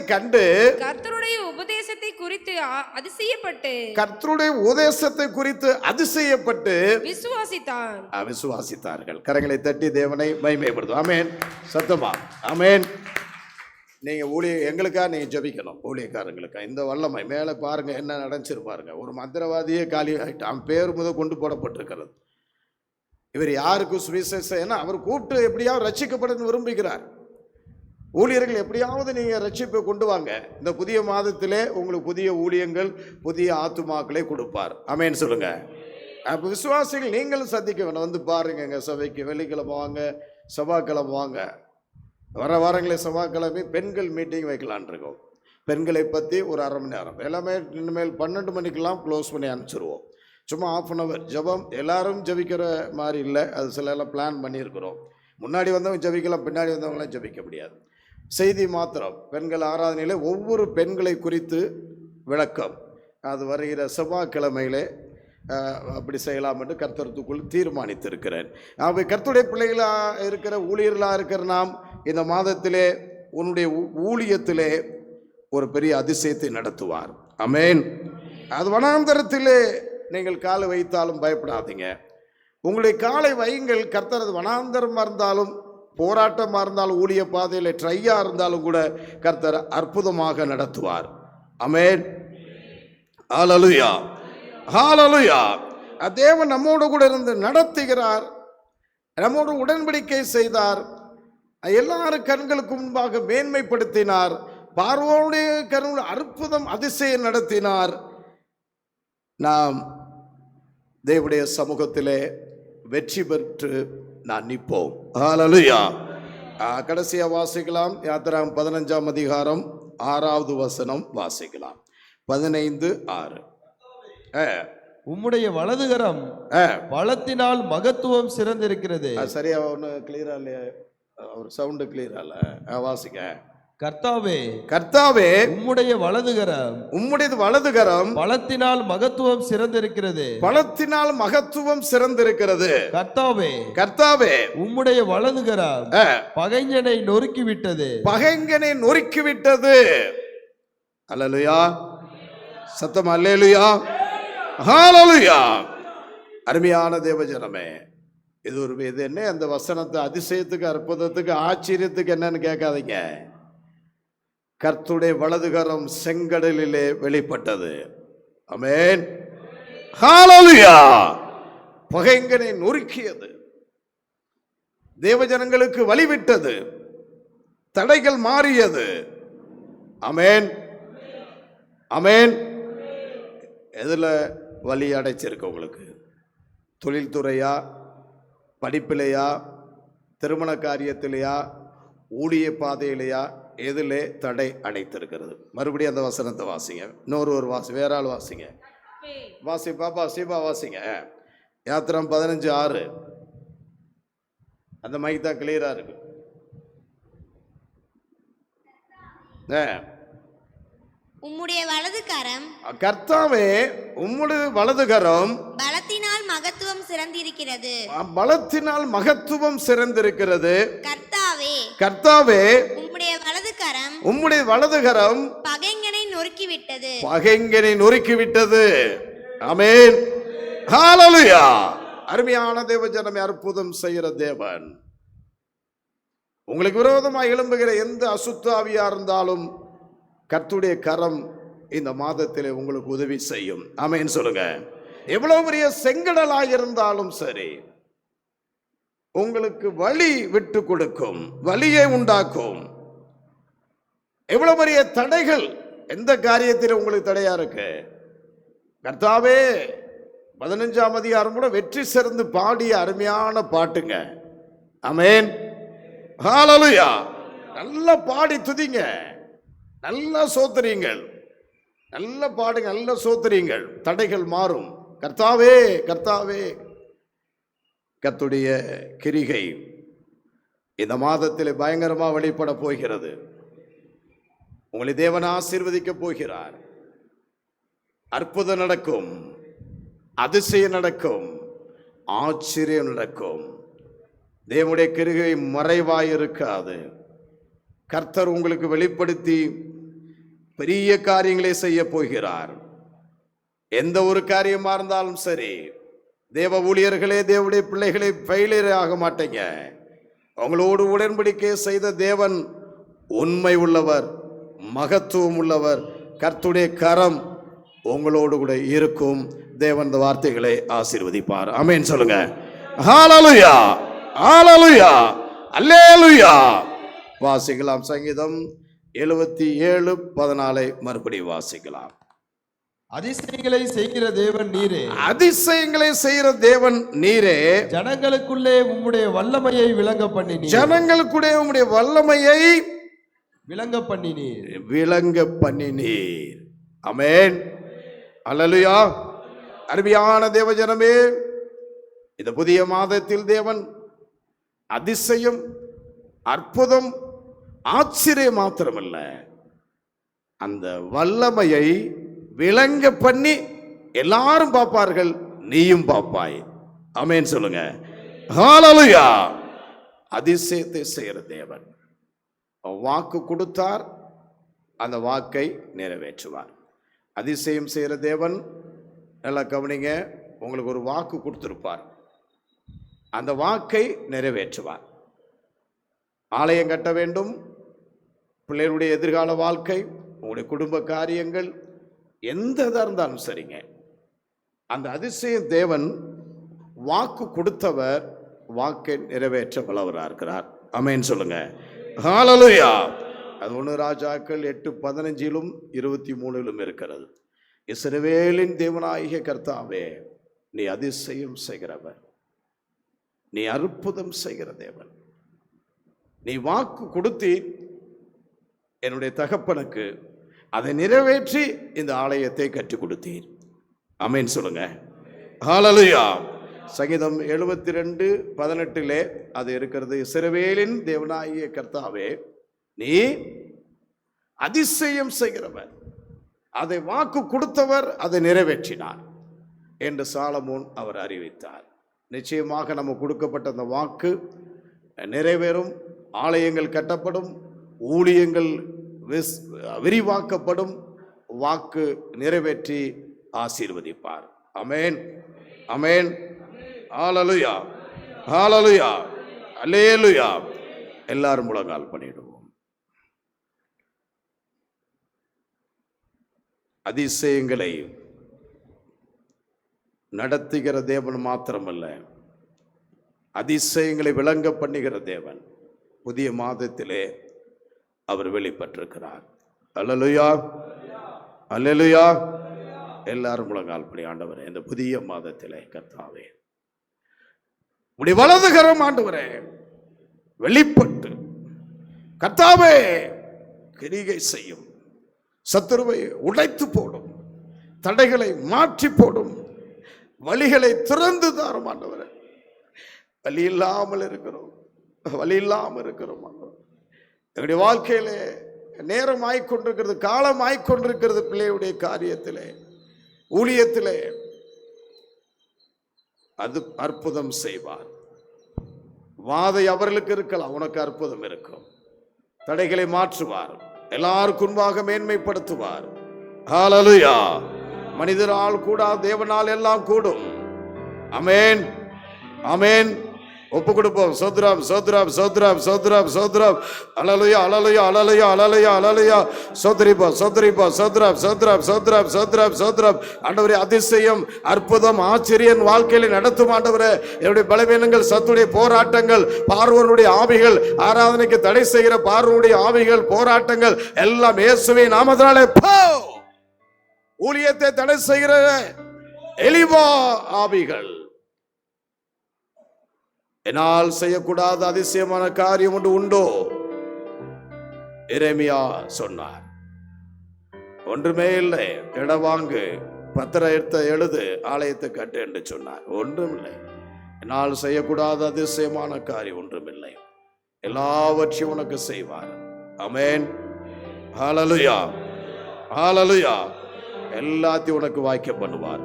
கண்டு கர்த்தருடைய உபதேசத்தை குறித்து அதிசயப்பட்டு விசுவாசித்தார்கள். கரங்களை தட்டி தேவனை மகிமைப்படுத்தும். ஆமென். சத்தமா ஆமென். நீங்க எங்களுக்காக நீங்க ஜெபிக்கணும். ஊழியக்காரங்களுக்கா இந்த வல்லமை மேலே பாருங்க என்ன நடந்துச்சிருப்பாருங்க. ஒரு மந்திரவாதியே காலி ஆகிட்டான், பேர் முதல் கொண்டு போடப்பட்டிருக்கிறது. இவர் யாருக்கும் சுவிசேஷம், ஏன்னா அவர் கூப்பிட்டு எப்படியாவது ரட்சிக்கப்படணும்னு விரும்புகிறார். ஊழியர்கள் எப்படியாவது நீங்கள் ரட்சிப்பை கொண்டு வாங்க. இந்த புதிய மாதத்திலே உங்களுக்கு புதிய ஊழியங்கள், புதிய ஆத்துமாக்களை கொடுப்பார். ஆமென் சொல்லுங்க. அப்போ விசுவாசிகள் நீங்களும் சந்திக்க வேணும். வந்து பாருங்க எங்கள் சபைக்கு. வெள்ளிக்கிழமை வாங்க, செவ்வாய்க்கிழமை வாங்க. வர வாரங்களே செவ்வாய்க்கிழமை பெண்கள் மீட்டிங் வைக்கலான் இருக்கோம். பெண்களை பற்றி ஒரு அரை மணி நேரம். எல்லாமே இனிமேல் 12 மணிக்கெல்லாம் க்ளோஸ் பண்ணி அனுப்பிச்சிடுவோம். சும்மா 1/2 hour ஜெபம். எல்லாரும் ஜெபிக்கிற மாதிரி இல்லை, அது சில எல்லாம் பிளான் பண்ணியிருக்கிறோம். முன்னாடி வந்தவங்க ஜெபிக்கலாம், பின்னாடி வந்தவங்களாம் ஜெபிக்க முடியாது. செய்தி மாத்திரம். பெண்கள் ஆராதனையில் ஒவ்வொரு பெண்களை குறித்து விளக்கம். அது வருகிற செவ்வாய்க்கிழமையிலே அப்படி செய்யலாம் என்று கர்த்தருக்குள் தீர்மானித்திருக்கிறேன். அவை கர்த்தருடைய பிள்ளைகளாக இருக்கிற ஊழியர்களாக இருக்கிற நாம் இந்த மாதத்திலே உன்னுடைய ஊழியத்திலே ஒரு பெரிய அதிசயத்தை நடத்துவார். ஆமென். அது வனாந்தரத்திலே நீங்கள் காலை வைத்தாலும் பயப்படாதீங்க. உங்களுடைய காலை வையுங்கள். கர்த்தர் அது வனாந்தரமாக இருந்தாலும், போராட்டமாக இருந்தாலும், ஊழிய பாதையில் ட்ரையாக இருந்தாலும் கூட கர்த்தர் அற்புதமாக நடத்துவார். ஆமென். ஹல்லேலூயா, ஹல்லேலூயா. தேவன் நம்மோடு கூட இருந்து நடத்துகிறார், நம்மோடு உடன்படிக்கை செய்தார், எல்லாரும் கண்களுக்கு முன்பாக மேன்மைப்படுத்தினார், பார்வோனுடைய கண்ணுடைய அற்புதம் அதிசயம் நடத்தினார். நாம் தேவனுடைய சமூகத்திலே வெற்றி பெற்று நான் நிற்போம். ஹல்லேலூயா. கடைசியா வாசிக்கலாம். யாத்திராகமம் 15ஆம் அதிகாரம் 6வது வசனம் வாசிக்கலாம். 15:6. உம்முடைய வலதுகரம் பலத்தினால் மகத்துவம் சிறந்திருக்கிறது. சரியா ஒன்று கிளியரா இல்லையா? ஒரு சவுண்டு கிளியரா இல்ல. வாசிக்க. கர்த்தாவே, கர்த்தாவே, உம்முடைய வலதுகரம், உம்முடையது வலதுகரம் பலத்தினால் மகத்துவம் சிறந்திருக்கிறது. பலத்தினால் மகத்துவம் சிறந்திருக்கிறது. கர்த்தாவே, கர்த்தாவே, உம்முடைய வலதுகரம் பகைஞனை நொறுக்கிவிட்டது. பகைஞனை நொறுக்கிவிட்டது. அல்லேலூயா. சத்தம் அல்லேலூயா, ஹல்லேலூயா. அருமையான தேவஜனமே, இது என்ன அந்த வசனத்தை அதிசயத்துக்கு, அற்புதத்துக்கு, ஆச்சரியத்துக்கு என்னன்னு கேட்காதீங்க. கர்த்தருடைய வலதுகரம் செங்கடலிலே வெளிப்பட்டது. ஆமென். ஹல்லேலூயா. பகைஞனை நொறுக்கியது, தேவஜனங்களுக்கு வழிவிட்டது, தடைகள் மாறியது. ஆமென், ஆமென். எதில் வழி அடைச்சிருக்கு உங்களுக்கு? தொழில்துறையா, படிப்பிலையா, திருமண காரியத்திலையா, ஊழிய பாதையிலையா, எதிலே தடை அடைத்திருக்கிறது? மறுபடியும் அந்த வசனத்தை வாசிங்க. இன்னொரு வாசி, வேற ஆள் வாசிங்க. வாசி பாப்பா, சீபா வாசிங்க. யாத்திரம் 15:6. அந்த மைக் தான் கிளியரா இருக்கு. உம்முடைய வலது கரம் கர்த்தாவே உம்முடைய வலது கரம் பலத்தினால் மகத்துவம் சிறந்திருக்கிறது. பலத்தினால் மகத்துவம் சிறந்திருக்கிறது. கர்த்தாவே கர்த்தாவே உம்முடைய வலது கரம் உம்முடைய வலது கரம் பகைஞனை நொறுக்கிவிட்டது. பகைஞனை நொறுக்கிவிட்டது. ஆமென். ஹalleluya. அருமையான தேவஜனமே, அற்புதம் செய்கிற தேவன். உங்களுக்கு விரோதமாக எழும்புகிற எந்த அசுத்தாவியா இருந்தாலும் கர்த்தருடைய கரம் இந்த மாதத்திலே உங்களுக்கு உதவி செய்யும். ஆமென் சொல்லுங்க. எவ்வளவு பெரிய செங்கடலாக இருந்தாலும் சரி, உங்களுக்கு வழி விட்டு கொடுக்கும், வழியை உண்டாக்கும். எவ்வளவு பெரிய தடைகள், எந்த காரியத்தில் உங்களுக்கு தடையா இருக்கு, கர்த்தாவே 15ஆம் அதிகாரம் கூட வெற்றி சிறந்து பாடிய அருமையான பாட்டுங்க. ஆமென். ஹalleluya. நல்லா பாடி துதிங்க, நல்லா சோத்திரீங்கள், நல்ல பாடுங்க, நல்ல சோத்திரீங்கள், தடைகள் மாறும். கர்த்தாவே கர்த்தாவே. கர்த்தருடைய கிரிகை இந்த மாதத்தில் பயங்கரமா வெளிப்பட போகிறது. உங்களை தேவன் ஆசீர்வதிக்க போகிறார். அற்புதம் நடக்கும், அதிசயம் நடக்கும், ஆச்சரியம் நடக்கும். தேவனுடைய கிருகை மறைவாயிருக்காது. கர்த்தர் உங்களுக்கு வெளிப்படுத்தி பெரிய காரியங்களை செய்ய போகிறார். எந்த ஒரு காரியமா இருந்தாலும் சரி, தேவ ஊழியர்களே, தேவனுடைய பிள்ளைகளை ஃபெயிலியர் ஆக மாட்டீங்க. அவங்களோடு உடன்படிக்கை செய்த தேவன் உண்மை உள்ளவர், மகத்துவம் உள்ளவர். கர்த்தருடைய கரம் உங்களோடு கூட இருக்கும். தேவன் இந்த வார்த்தைகளை ஆசீர்வதிப்பார். ஆமென் சொல்லுங்க. ஹalleluya, ஹalleluya, அல்லேலூயா. வாசிக்கலாம். சங்கீதம் 77:14 மறுபடியும் வாசிக்கலாம். அதிசயங்களை செய்கிற தேவன் நீரே, அதிசயங்களை செய்கிற தேவன் நீரே, ஜனங்களுக்குள்ளே உம்முடைய வல்லமையை விளங்க பண்ணினீர். ஜனங்களுக்குள்ளே உம்முடைய வல்லமையை விளங்க பண்ணினீர். விளங்க பண்ணினீர். ஆமென். அல்லேலூயா. அருமையான தேவஜனமே, இந்த புதிய மாதத்தில் தேவன் அதிசயம், அற்புதம், ஆச்சரியம் மாத்திரமல்ல, அந்த வல்லமையை விளங்க பண்ணி எல்லாரும் பார்ப்பார்கள், நீயும் பார்ப்பாய். ஆமென் சொல்லுங்க. ஹalleluya. அதிசயத்தை செய்கிற தேவன். வாக்கு கொடுத்தார், அந்த வாக்கை நிறைவேற்றுவார். அதிசயம் செய்கிற தேவன். நல்லா கவனிங்க. உங்களுக்கு ஒரு வாக்கு கொடுத்திருப்பார், அந்த வாக்கை நிறைவேற்றுவார். ஆலயம் கட்ட வேண்டும், பிள்ளைகளுடைய எதிர்கால வாழ்க்கை, உங்களுடைய குடும்ப காரியங்கள், எந்த இதாக இருந்தாலும் சரிங்க, அந்த அதிசய தேவன் வாக்கு கொடுத்தவர் வாக்கை நிறைவேற்ற வல்லவராக இருக்கிறார். ஆமென் சொல்லுங்க. ஹalleluya. அது 1 ராஜாக்கள் 8:15 23 இருக்கிறது. இஸ்ரவேலின் தேவனாகிய கர்த்தாவே, நீ அதிசயம் செய்கிறவர், நீ அற்புதம் செய்கிற தேவன். நீ வாக்கு கொடுத்து என்னுடைய தகப்பனுக்கு அதை நிறைவேற்றி இந்த ஆலயத்தை கற்றுக் கொடுத்தீர். ஆமென் சொல்லுங்க. ஹalleluya. சங்கீதம் 72:18 அது இருக்கிறது. இஸ்ரவேலின் தேவனாகிய கர்த்தாவே, நீ அதிசயம் செய்கிறவர், அதை வாக்கு கொடுத்தவர், அதை நிறைவேற்றினார் என்று சாலமோன் அவர் அறிவித்தார். நிச்சயமாக நம்ம கொடுக்கப்பட்ட அந்த வாக்கு நிறைவேறும். ஆலயங்கள் கட்டப்படும், ஊழியங்கள் விரிவாக்கப்படும். வாக்கு நிறைவேற்றி ஆசீர்வதிப்பார். ஆமென், ஆமென். ஹalleluya, ஹalleluya, அல்லேலூயா. எல்லாரும் முழங்கால் பண்ணிடுவோம். அதிசயங்களை நடத்துகிற தேவன் மாத்திரமல்ல, அதிசயங்களை விளங்க பண்ணுகிற தேவன் புதிய மாதத்திலே அவர் வெளிப்பட்டிருக்கிறார். அல்லேலூயா, அல்லேலூயா. எல்லாரும் முழங்கால் பண்ணி, ஆண்டவரே, இந்த புதிய மாதத்திலே கர்த்தாவே, உம்முடைய வலதுகரம் ஆண்டவரே வெளிப்பட்டு கர்த்தாவே கிரிகை செய்யும், சத்துருவை உடைத்து போடும், தடைகளை மாற்றி போடும், வழிகளை திறந்து தாரும் ஆண்டவரே. வழி இல்லாமல் இருக்கிறோம், வழி இல்லாமல் இருக்கிறோம் ஆண்டவரே. எங்களுடைய வாழ்க்கையிலே நேரம் ஆய்கொண்டிருக்கிறது, காலம் ஆய்கொண்டிருக்கிறது. பிள்ளையுடைய காரியத்திலே, ஊழியத்திலே அது அற்புதம் செய்வார். வாதை அவர்களுக்கு இருக்கலாம், உனக்கு அற்புதம் இருக்கும். தடைகளை மாற்றுவார், எல்லாருக்கும் முன்பாக மேன்மைப்படுத்துவார். ஹல்லேலூயா. மனிதரால் கூடாது, தேவனால் எல்லாம் கூடும். ஆமென், ஆமென். ஒப்பு கொடுப்போம். சோத்ரம் சோத்ரம் சோத்ரம் சோத்ரம் சோத்ரம். ஹல்லேலூயா ஹல்லேலூயா ஹல்லேலூயா ஹல்லேலூயா ஹல்லேலூயா. சோத்ரிபா சோத்ரிபா சோத்ரம் சோத்ரம் சோத்ரம் சோத்ரம் சோத்ரம். ஆண்டவரே, அதிசயம், அற்புதம், ஆச்சரியம் வாழ்க்கையில நடத்தும் ஆண்டவரே. என்னுடைய பலவீனங்கள், சத்துடைய போராட்டங்கள், பார்வோனுடைய ஆவிகள், ஆராதனைக்கு தடை செய்கிற பார்வோனுடைய ஆவிகள், போராட்டங்கள் எல்லாம் இயேசுவின் நாமத்தினாலே போ. ஊழியத்தை தடை செய்கிற எலிவா ஆவிகள், என்னால் செய்யக்கூடாத அதிசயமான காரியம் ஒன்று உண்டோ? எரேமியா சொன்னார், ஒன்றுமே இல்லை, இடம் வாங்கு, பத்திரம் எடுத்து எழுது, ஆலயத்தை கட்டு என்று சொன்னார். ஒன்றுமில்லை, என்னால் செய்யக்கூடாத அதிசயமான காரியம் ஒன்றுமில்லை. எல்லாவற்றையும் உனக்கு செய்வார். ஆமென். ஹல்லேலூயா ஹல்லேலூயா. எல்லாத்தையும் உனக்கு வாய்க்க பண்ணுவார்.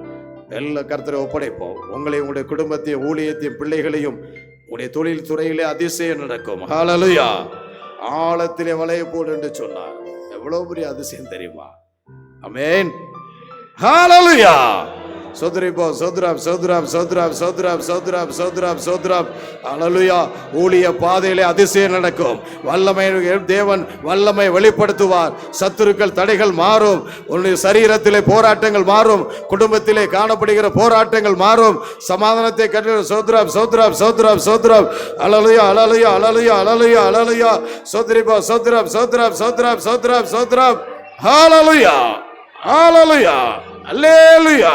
எல்லா கர்த்தரை ஒப்படைப்போம். உங்களையும், உங்களுடைய குடும்பத்தையும், ஊழியத்தையும், பிள்ளைகளையும், உங்களுடைய தொழில் துறையிலே அதிசயம் நடக்கும். ஹல்லேலூயா. ஆழத்திலே வளைய போடு என்று சொன்னார். எவ்வளவு பெரிய அதிசயம் தெரியுமா? ஆமென். ஹல்லேலூயா. சோத்ரிபோ சோத்ரம் சோத்ரம் சோத்ரம் சோத்ரம் சோத்ரம் சோத்ரம் சோத்ரம். ஹல்லேலூயா. ஊழிய பாதையிலே அதிசயம் நடக்கும். வல்லமை தேவன் வல்லமை வெளிப்படுத்துவார். சத்துருக்கள், தடைகள் மாறும். உன்னுடைய சரீரத்திலே போராட்டங்கள் மாறும். குடும்பத்திலே காணப்படுகிற போராட்டங்கள் மாறும். சமாதானத்தை கற்று சோத்ரம் சோத்ரம் சோத்ரம் சோத்ரம். ஹல்லேலூயா ஹல்லேலூயா ஹல்லேலூயா ஹல்லேலூயா ஹல்லேலூயா. சோத்ரிபோ சோத்ரம் சோத்ரம் சோத்ரம் சோத்ரம் சோத்ரம். ஹல்லேலூயா ஹல்லேலூயா ஹல்லேலூயா.